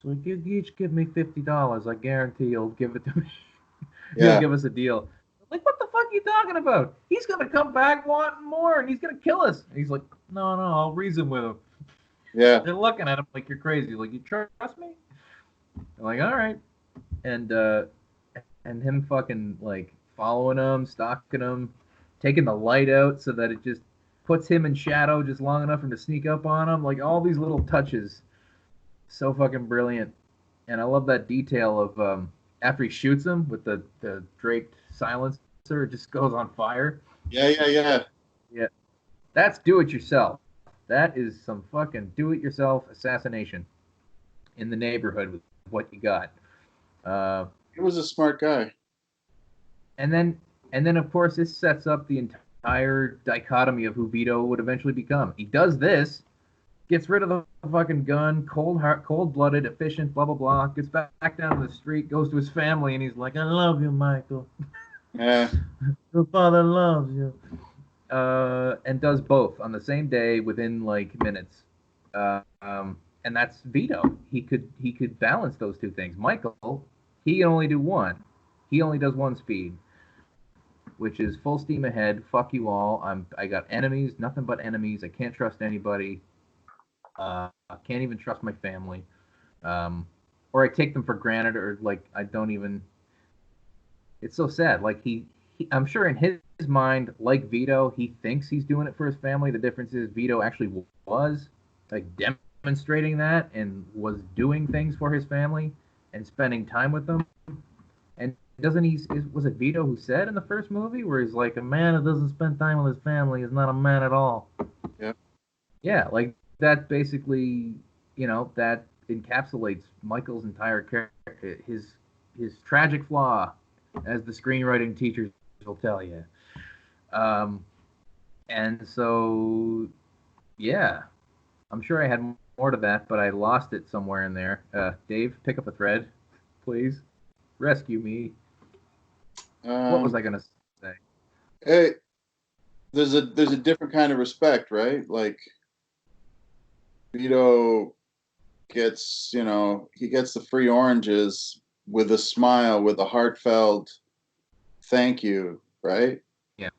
you each give me $50. I guarantee you'll give it to me. He'll Yeah. give us a deal. Like, what the fuck are you talking about? He's gonna come back wanting more, and he's gonna kill us. And he's like, no, I'll reason with him. Yeah. They're looking at him like you're crazy. Like, you trust me? They're like, all right. And him fucking like following him, stalking him, taking the light out so that it just puts him in shadow just long enough for him to sneak up on him. Like, all these little touches, so fucking brilliant. And I love that detail of after he shoots him with the draped silencer, it just goes on fire. Yeah. Yeah, that's do it yourself. That is some fucking do it yourself assassination in the neighborhood with what you got. He was a smart guy. And then of course this sets up the entire dichotomy of who Vito would eventually become. He does this, gets rid of the fucking gun, cold-blooded, efficient, blah blah blah. Gets back down to the street, goes to his family, and he's like, "I love you, Michael. Yeah. Your father loves you." And does both on the same day within like minutes. And that's Vito. He could balance those two things. Michael, he can only do one. He only does one speed, which is full steam ahead. Fuck you all. I got enemies, nothing but enemies. I can't trust anybody. I can't even trust my family. Or I take them for granted, or like I don't even. It's so sad. Like I'm sure in his mind, like Vito, he thinks he's doing it for his family. The difference is Vito actually was like demonstrating that and was doing things for his family and spending time with them. And doesn't he? Was it Vito who said in the first movie where he's like, a man who doesn't spend time with his family is not a man at all. Yeah. Yeah, like that basically, that encapsulates Michael's entire character, his tragic flaw, as the screenwriting teachers will tell you. And so, yeah, I'm sure I had more to that, but I lost it somewhere in there. Dave, pick up a thread, please. Rescue me. What was I gonna say? Hey, there's a different kind of respect, right? Like Vito gets, he gets the free oranges with a smile, with a heartfelt thank you, right? Yeah.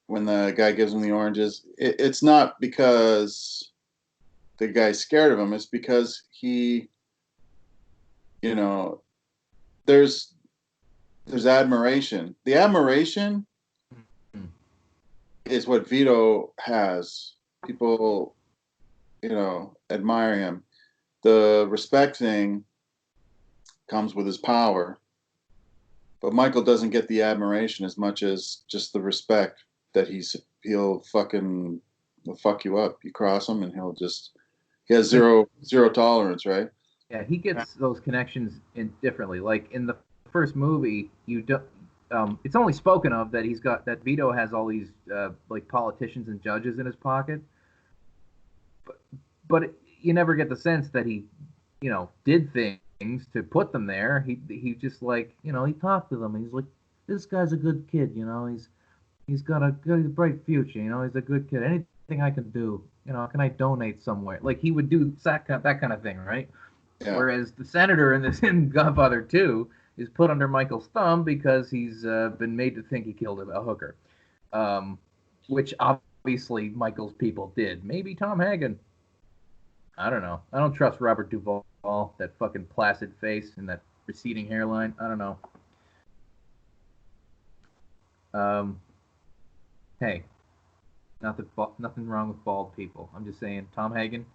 When the guy gives him the oranges, it's not because the guy's scared of him. It's because he, there's admiration. The admiration is what Vito has. People, admire him. The respect thing comes with his power. But Michael doesn't get the admiration as much as just the respect that he'll fuck you up. You cross him and he has zero tolerance, right? Yeah, he gets those connections in differently. Like in the first movie, you don't. It's only spoken of that that Vito has all these like politicians and judges in his pocket, but you never get the sense that he, did things to put them there. He just like he talked to them. He's like, this guy's a good kid. He's got a good bright future. He's a good kid. Anything I can do, can I donate somewhere? Like he would do that kind of thing, right? Yeah. Whereas the senator in Godfather 2 is put under Michael's thumb because he's been made to think he killed a hooker, which obviously Michael's people did. Maybe Tom Hagen. I don't know. I don't trust Robert Duvall. That fucking placid face and that receding hairline. I don't know. Hey, nothing wrong with bald people. I'm just saying, Tom Hagen.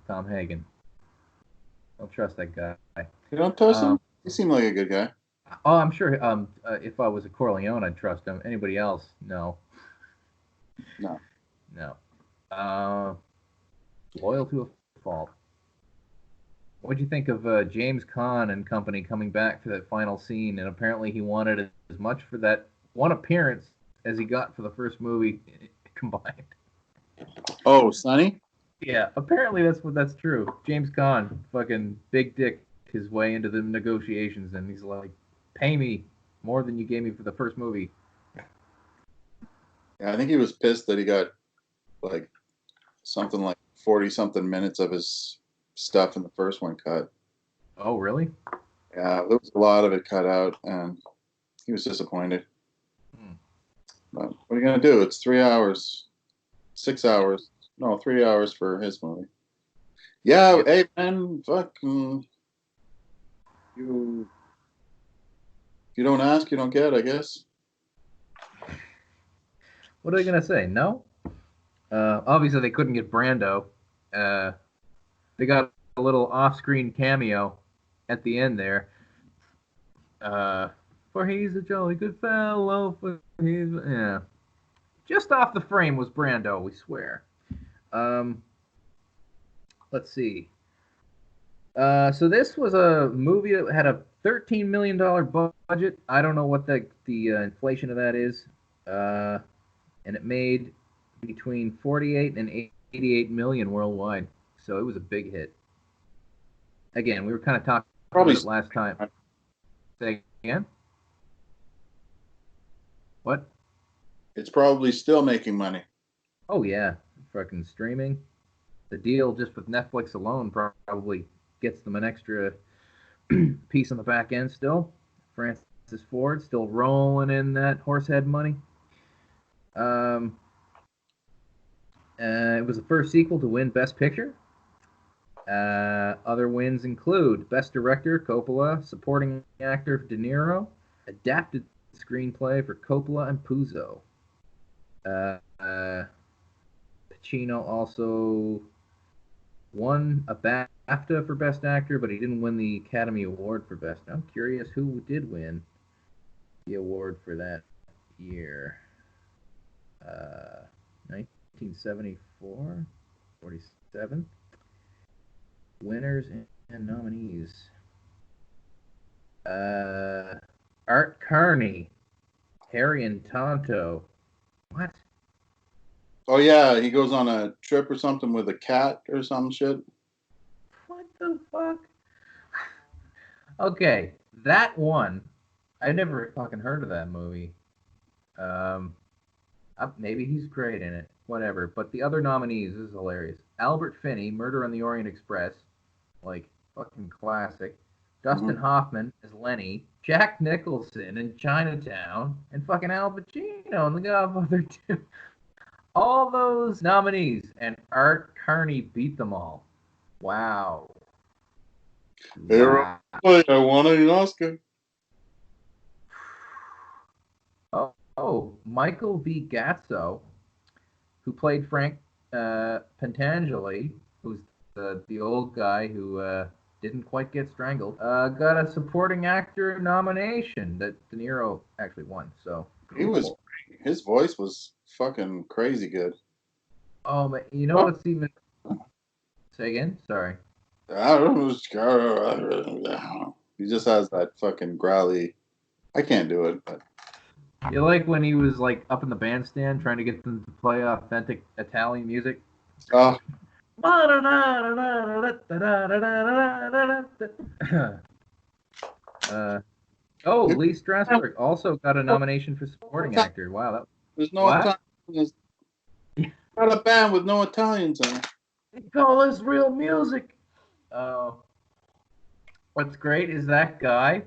Tom Hagen. Don't trust that guy. You don't trust him? He seemed like a good guy. Oh, I'm sure. If I was a Corleone, I'd trust him. Anybody else? No. No. Loyal to a fault. What'd you think of James Caan and company coming back for that final scene? And apparently he wanted as much for that one appearance as he got for the first movie combined. Oh, Sonny? Yeah, apparently that's true. James Caan fucking big dick his way into the negotiations, and he's like, "Pay me more than you gave me for the first movie. Yeah, I think he was pissed that he got like something like 40-something minutes of his stuff in the first one cut. Oh, really? Yeah, there was a lot of it cut out, and he was disappointed. But what are you gonna do? It's 3 hours, 6 hours. No, 3 hours for his movie. Yeah, Yep. hey man, fucking you. If you don't ask, you don't get, I guess. What are they gonna say? No. Obviously, they couldn't get Brando. They got a little off-screen cameo at the end there. For he's a jolly good fellow. For he's yeah. Just off the frame was Brando, we swear. Let's see. So this was a movie that had a $13 million budget. I don't know what the inflation of that is. And it made between 48 and 88 million worldwide. So it was a big hit. Again, we were kind of talking about it last time. Say again? What? It's probably still making money. Oh, yeah. Fucking streaming. The deal just with Netflix alone probably gets them an extra piece on the back end still. Francis Ford still rolling in that horsehead money. It was the first sequel to win Best Picture. Other wins include Best Director, Coppola, Supporting Actor, De Niro, Adapted Screenplay for Coppola and Puzo. Pacino also won a BAFTA for Best Actor, but he didn't win the Academy Award for Best. I'm curious who did win the award for that year. 1974, 47. Winners and nominees. Art Carney, Harry and Tonto. What? Oh yeah, he goes on a trip or something with a cat or some shit. What the fuck? Okay, that one. I never fucking heard of that movie. Maybe he's great in it. Whatever. But the other nominees, this is hilarious. Albert Finney, Murder on the Orient Express, like fucking classic. Dustin Hoffman as Lenny, Jack Nicholson in Chinatown, and fucking Al Pacino in The Godfather 2. All those nominees, and Art Carney beat them all. Wow. Wow. I won an Oscar. Michael V. Gazzo, who played Frank Pentangeli, who's the old guy who didn't quite get strangled, got a supporting actor nomination that De Niro actually won. So cool. His voice was fucking crazy good. Oh, man, you know what's even? Say again. Sorry. He just has that fucking growly. I can't do it. But. You like when he was like up in the bandstand trying to get them to play authentic Italian music? Oh. Lee Strasberg also got a nomination for supporting actor. Wow, there's no Italians. Got a band with no Italians in it. They call this real music. What's great is that guy.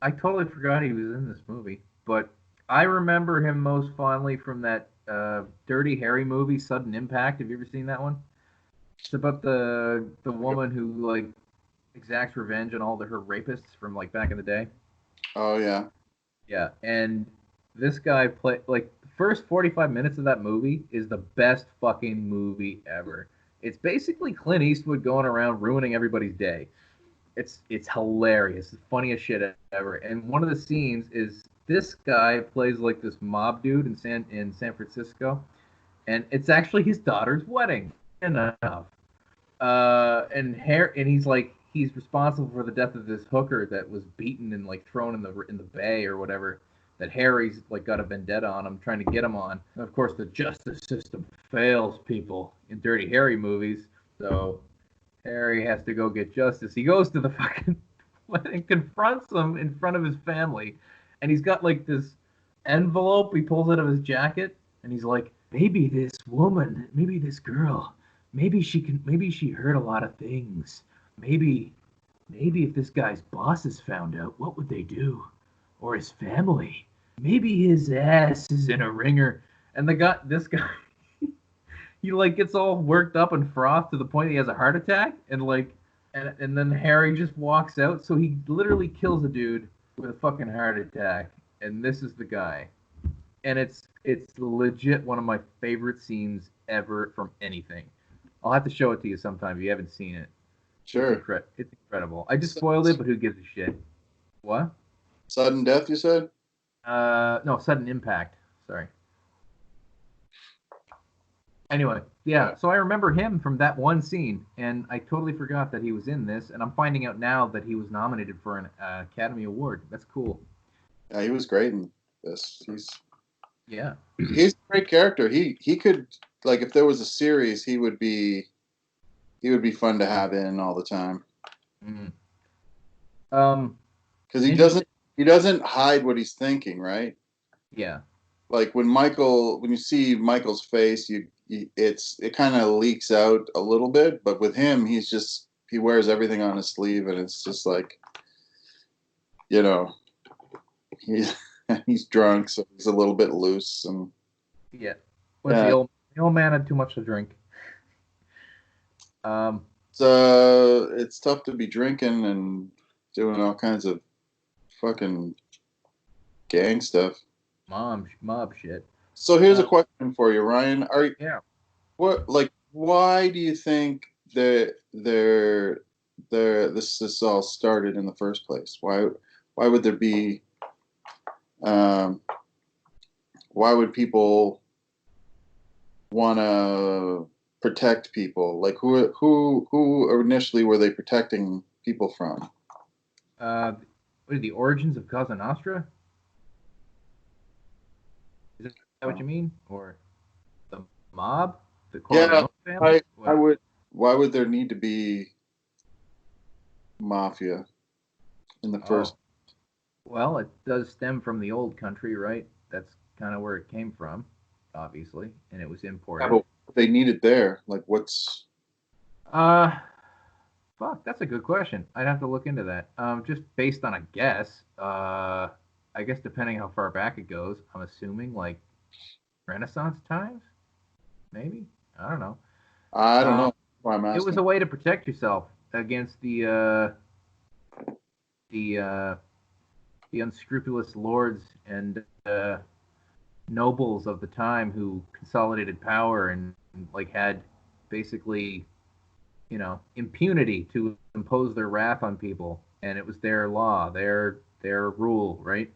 I totally forgot he was in this movie, but I remember him most fondly from that Dirty Harry movie, Sudden Impact. Have you ever seen that one? It's about the woman who like exacts revenge on all her rapists from like back in the day. Oh yeah. Yeah, and this guy played like the first 45 minutes of that movie is the best fucking movie ever. It's basically Clint Eastwood going around ruining everybody's day. It's hilarious. It's the funniest shit ever. And one of the scenes is this guy plays like this mob dude in San Francisco, and it's actually his daughter's wedding. Enough. And he's responsible for the death of this hooker that was beaten and like thrown in the bay or whatever. That Harry's like got a vendetta on him, trying to get him on. And of course, the justice system fails people in Dirty Harry movies, so Harry has to go get justice. He goes to the fucking and confronts him in front of his family. And he's got like this envelope he pulls out of his jacket, and he's like, maybe this woman, maybe this girl, maybe she heard a lot of things. Maybe if this guy's bosses found out, what would they do? Or his family? Maybe his ass is in a ringer. And this guy, he like gets all worked up and frothed to the point he has a heart attack, and then Harry just walks out. So he literally kills a dude with a fucking heart attack, and this is the guy. And it's legit one of my favorite scenes ever from anything. I'll have to show it to you sometime if you haven't seen it. Sure. It's incredible. I just spoiled it, but who gives a shit? What? Sudden death, you said? No, sudden impact. Sorry. Anyway, yeah. So I remember him from that one scene, and I totally forgot that he was in this. And I'm finding out now that he was nominated for an Academy Award. That's cool. Yeah, he was great in this. He's a great character. He could, like, if there was a series, he would be fun to have in all the time. Because he doesn't hide what he's thinking, right? Yeah. Like when you see Michael's face, it kind of leaks out a little bit, but with him, he wears everything on his sleeve, and it's just like, he's drunk, so he's a little bit loose, and yeah. The old man had too much to drink. So it's tough to be drinking and doing all kinds of fucking gang stuff. Mob shit. So here's a question for you, Ryan. Why do you think this all started in the first place? Why would there be why would people want to protect people? Like who initially were they protecting people from? What are the origins of Cosa Nostra? Is that what you mean? Or the mob? The Corleone family? Why would there need to be mafia in the first? Well, it does stem from the old country, right? That's kind of where it came from, obviously, and it was imported. Yeah, but they need it there. Like, what's? Fuck, that's a good question. I'd have to look into that. Just based on a guess. I guess depending how far back it goes, I'm assuming like Renaissance times, maybe. I don't know. I don't know. Why I'm asking. It was a way to protect yourself against the unscrupulous lords and nobles of the time who consolidated power and like had basically, impunity to impose their wrath on people, and it was their law, their rule, right?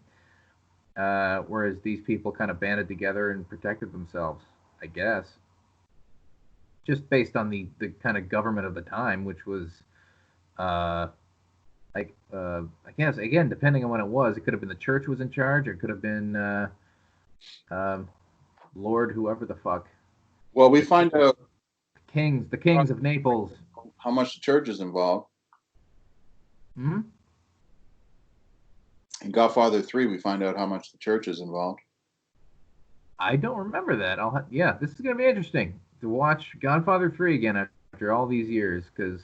Whereas these people kind of banded together and protected themselves, I guess, just based on the kind of government of the time, which was I guess again, depending on when it was, it could have been the church was in charge, or it could have been Lord whoever the fuck. Well, we find out the kings of Naples. How much the church is involved. Hmm. In Godfather 3, we find out how much the church is involved. I don't remember that. This is gonna be interesting to watch Godfather 3 again after all these years, because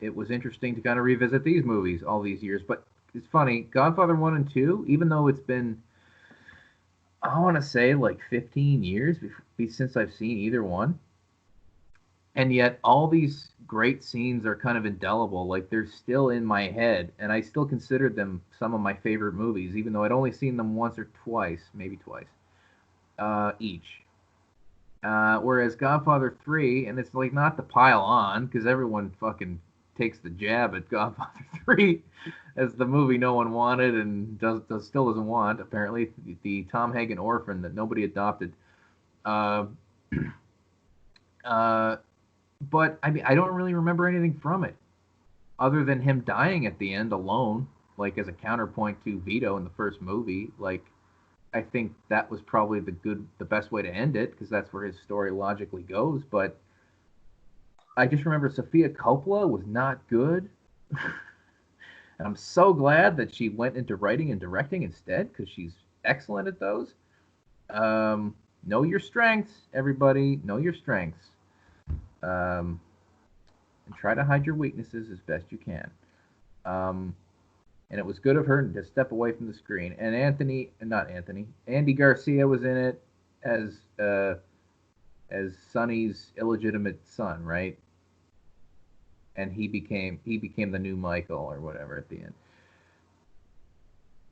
it was interesting to kind of revisit these movies all these years. But it's funny, Godfather 1 and 2, even though it's been, I want to say, like 15 years since I've seen either one, and yet all these great scenes are kind of indelible. Like, they're still in my head, and I still consider them some of my favorite movies, even though I'd only seen them once or twice, maybe twice, each. Whereas Godfather 3, and it's like not to pile on, because everyone fucking takes the jab at Godfather 3 as the movie no one wanted and still doesn't want, apparently, the Tom Hagen orphan that nobody adopted. But I mean, I don't really remember anything from it other than him dying at the end alone, like as a counterpoint to Vito in the first movie. Like, I think that was probably the best way to end it, because that's where his story logically goes. But I just remember Sofia Coppola was not good. And I'm so glad that she went into writing and directing instead, because she's excellent at those. Know your strengths, everybody. Know your strengths. And try to hide your weaknesses as best you can. And it was good of her to step away from the screen. And Andy Garcia was in it as Sonny's illegitimate son, right? And he became the new Michael or whatever at the end.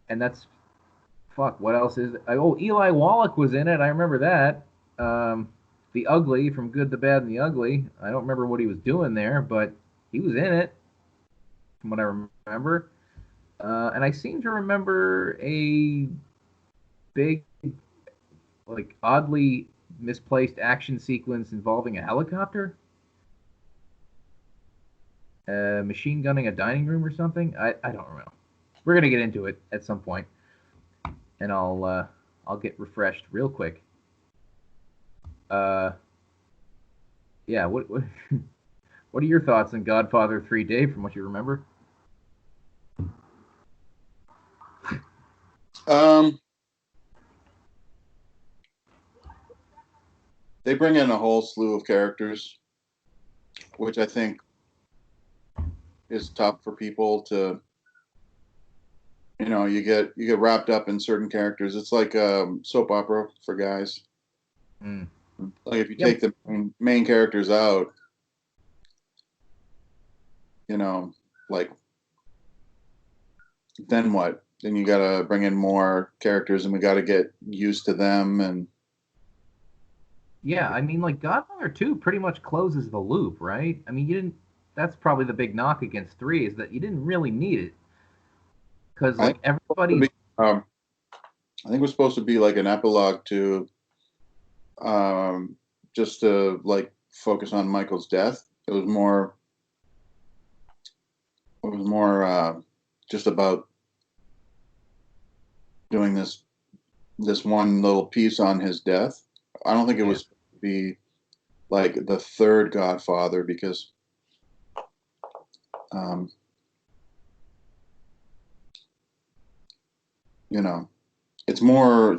And that's fuck. What else is? Oh, Eli Wallach was in it. I remember that. The Ugly from Good, the Bad, and the Ugly. I don't remember what he was doing there, but he was in it, from what I remember. And I seem to remember a big, like, oddly misplaced action sequence involving a helicopter, machine gunning a dining room or something. I don't know. We're gonna get into it at some point, and I'll get refreshed real quick. Yeah. What what are your thoughts on Godfather 3, Dave? From what you remember? They bring in a whole slew of characters, which I think is tough for people to. You get wrapped up in certain characters. It's like soap opera for guys. Mm. Like if you take the main characters out, like then what? Then you got to bring in more characters, and we got to get used to them. And yeah, I mean, like Godfather 2 pretty much closes the loop, right? I mean, you didn't. That's probably the big knock against 3 is that you didn't really need it, because like everybody. I think it was supposed to be like an epilogue to, just to like focus on Michael's death. It was more just about doing this one little piece on his death. I don't think it was supposed to be like the third Godfather, because it's more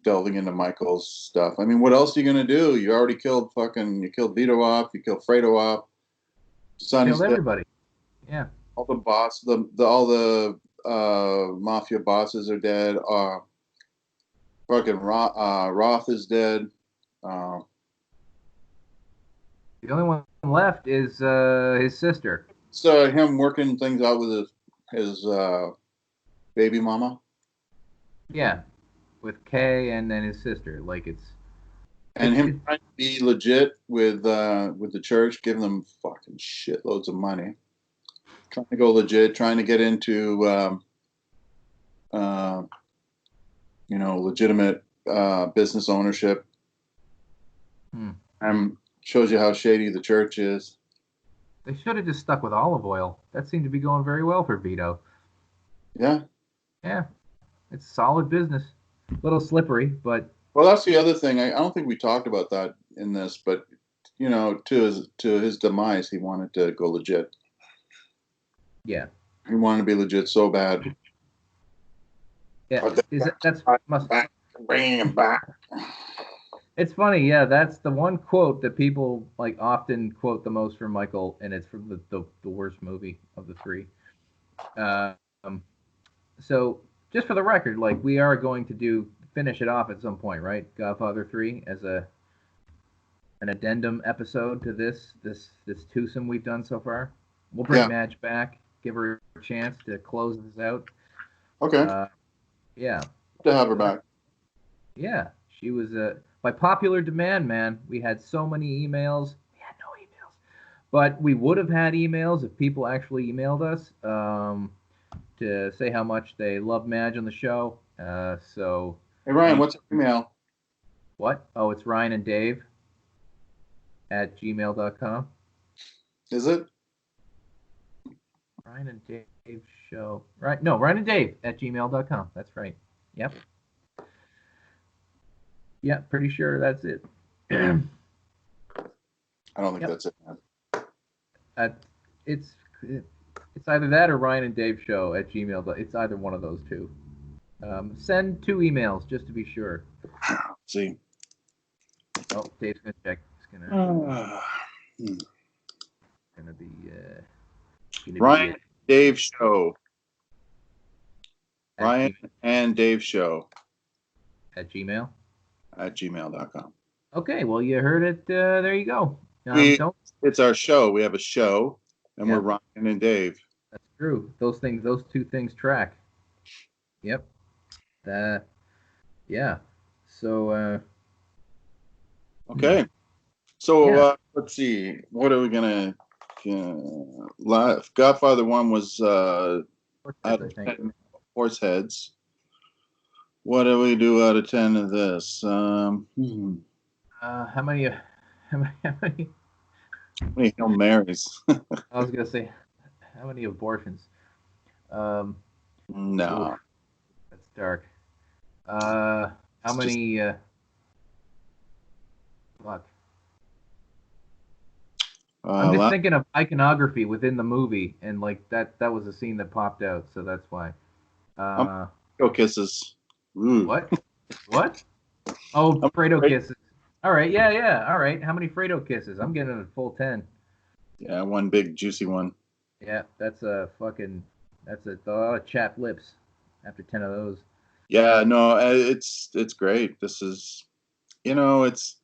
delving into Michael's stuff. I mean, what else are you gonna do? You already killed Vito off, you killed Fredo off, Sonny's Killed everybody. Yeah. All the boss, all the mafia bosses are dead. Fucking Roth is dead. The only one left is his sister. So him working things out with his baby mama. Yeah, with Kay and then his sister. Like him trying to be legit with the church, giving them fucking shitloads of money. Trying to go legit, trying to get into legitimate business ownership. Shows you how shady the church is. They should have just stuck with olive oil. That seemed to be going very well for Vito. Yeah. Yeah. It's solid business. A little slippery, but. Well, that's the other thing. I don't think we talked about that in this, but to his demise, he wanted to go legit. Yeah. He wanted to be legit so bad. Yeah. Bringing him back. It's funny, yeah. That's the one quote that people like often quote the most from Michael, and it's from the worst movie of the 3. So just for the record, like we are going to finish it off at some point, right? Godfather 3 as an addendum episode to this twosome we've done so far. We'll bring Madge back, give her a chance to close this out. Okay. Yeah. To have her back. Yeah, she was by popular demand, man. We had so many emails. We had no emails, but we would have had emails if people actually emailed us to say how much they love Madge on the show. So. Hey Ryan, what's your email? What? Oh, it's Ryan and Dave at gmail.com. Is it? Ryan and Dave show. Right? No, Ryan and Dave at gmail.com. That's right. Yep. Yeah, pretty sure that's it. I don't think that's it, man. It's It's either that or Ryan and Dave Show at Gmail. It's either one of those two. Send 2 emails just to be sure. Let's see. Oh, Dave's gonna check. It's gonna be Ryan Dave Show. at Ryan Gmail. and Dave Show At Gmail. at gmail.com. Okay, well you heard it. There you go. It's our show. We have a show, and we're Ryan and Dave. That's true. Those 2 things track. Yep. Yeah. So. Okay. So let's see. What are we gonna? Godfather 1 was out of 10 horse heads. What do we do out of 10 of this? How many Hail Marys? I was gonna say, how many abortions? No. Oof, that's dark. How many? Fuck. I'm just thinking of iconography within the movie, and like that was a scene that popped out, so that's why. Fredo kisses. Ooh. What? Oh, Fredo kisses. All right, yeah. All right, how many Fredo kisses? I'm getting a full 10. Yeah, one big juicy one. Yeah, that's a chapped lips after 10 of those. Yeah, no, it's great. This is, it's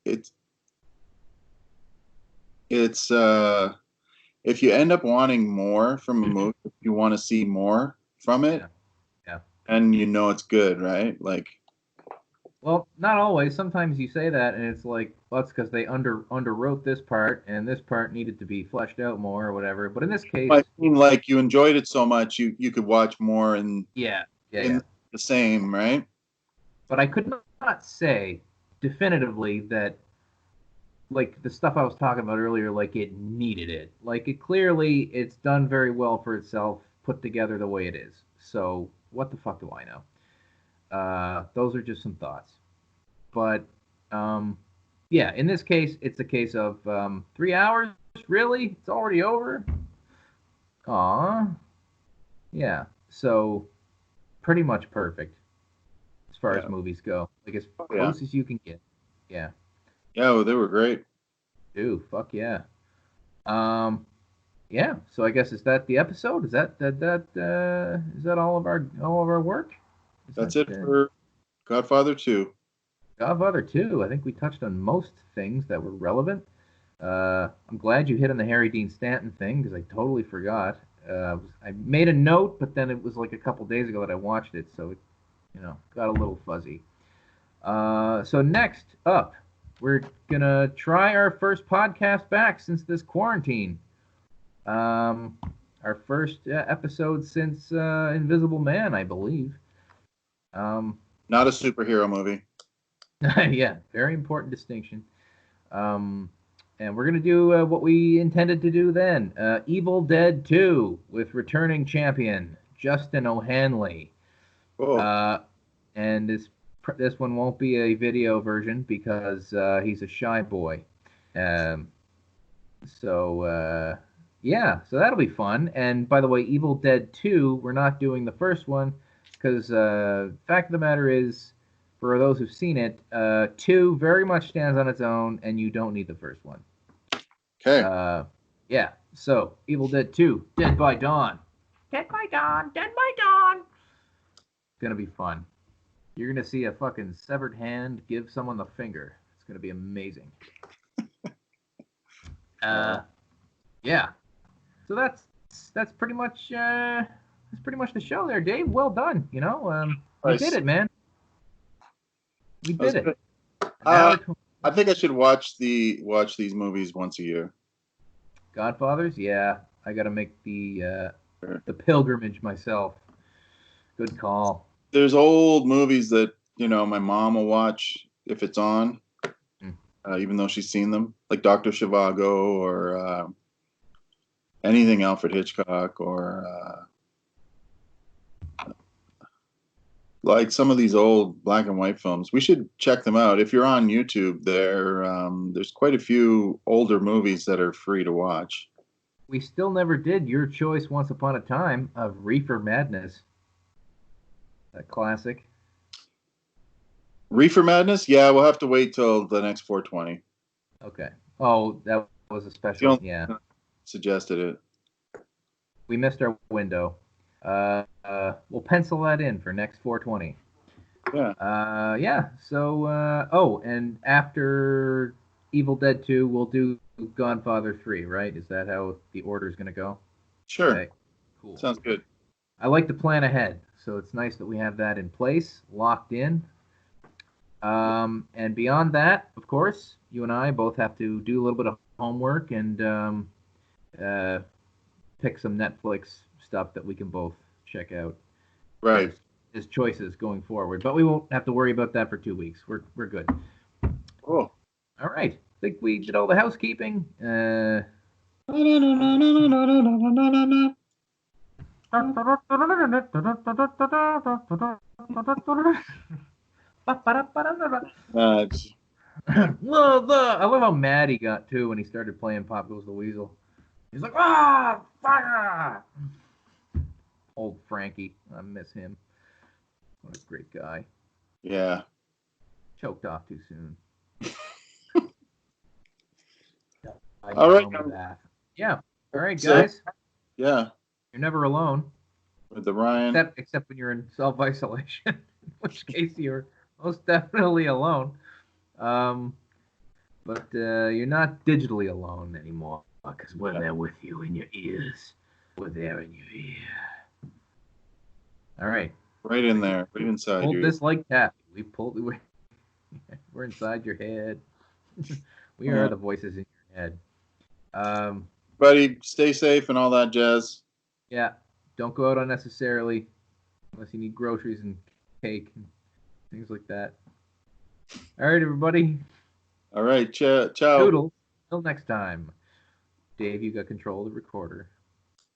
if you end up wanting more from a movie, if you want to see more from it, and it's good, right? Like, well, not always. Sometimes you say that, and it's like, well, that's because they underwrote this part, and this part needed to be fleshed out more or whatever. But in this case, I mean, like, you enjoyed it so much, you could watch more and the same, right? But I could not say definitively that, like the stuff I was talking about earlier, like it needed it. Like it's done very well for itself, put together the way it is. So what the fuck do I know? Those are just some thoughts. But in this case, it's a case of 3 hours. Really, it's already over. Aw, yeah. So pretty much perfect as far as movies go. Like as close as you can get. Yeah. Yeah, well, they were great. Dude, fuck yeah. Yeah. So I guess is that the episode? Is that all of our work? That's it for Godfather 2. Godfather 2. I think we touched on most things that were relevant. I'm glad you hit on the Harry Dean Stanton thing because I totally forgot. I made a note, but then it was like a couple days ago that I watched it, so it, got a little fuzzy. So next up, we're gonna try our first podcast back since this quarantine. Our first episode since Invisible Man, I believe. Not a superhero movie. Yeah, very important distinction. And we're gonna do what we intended to do then: Evil Dead 2 with returning champion Justin O'Hanley. And this one won't be a video version because he's a shy boy. So that'll be fun. And by the way, Evil Dead 2, we're not doing the first one because fact of the matter is, for those who've seen it, 2 very much stands on its own, and you don't need the first one. Okay. So Evil Dead 2, Dead by Dawn. Dead by Dawn. It's gonna be fun. You're gonna see a fucking severed hand give someone the finger. It's gonna be amazing. So that's pretty much the show there, Dave. Well done. We did it, man. We did it. I think I should watch these movies once a year. Godfathers, yeah. I gotta make the pilgrimage myself. Good call. There's old movies that my mom will watch if it's on, even though she's seen them, like Dr. Zhivago or anything Alfred Hitchcock or like some of these old black and white films. We should check them out. If you're on YouTube, there's quite a few older movies that are free to watch. We still never did your choice once upon a time of Reefer Madness. That classic. Reefer Madness? Yeah, we'll have to wait till the next 420. Okay. Oh, that was a special. Yeah. Suggested it. We missed our window. We'll pencil that in for next 420. Yeah. Yeah. So, and after Evil Dead 2, we'll do Godfather 3, right? Is that how the order is going to go? Sure. Okay. Cool. Sounds good. I like to plan ahead, so it's nice that we have that in place, locked in. And beyond that, of course, you and I both have to do a little bit of homework and pick some Netflix stuff that we can both check out. Right. As choices going forward, but we won't have to worry about that for 2 weeks. We're good. Cool. All right. I think we did all the housekeeping. Madge. I love how mad he got too when he started playing Pop Goes the Weasel. He's like, ah, fire! Old Frankie, I miss him. What a great guy. Yeah. Choked off too soon. All right. Yeah. All right, guys. Yeah. You're never alone. With the Ryan. Except when you're in self-isolation, in which case you're most definitely alone. But you're not digitally alone anymore because we're there with you in your ears. We're there in your ear. All right. Right in there. Right inside Hold you. this like that. We're inside your head. We are the voices in your head. Buddy, stay safe and all that jazz. Yeah. Don't go out unnecessarily unless you need groceries and cake and things like that. All right, everybody. All right. Ciao. Toodles. Till next time. Dave, you got control of the recorder.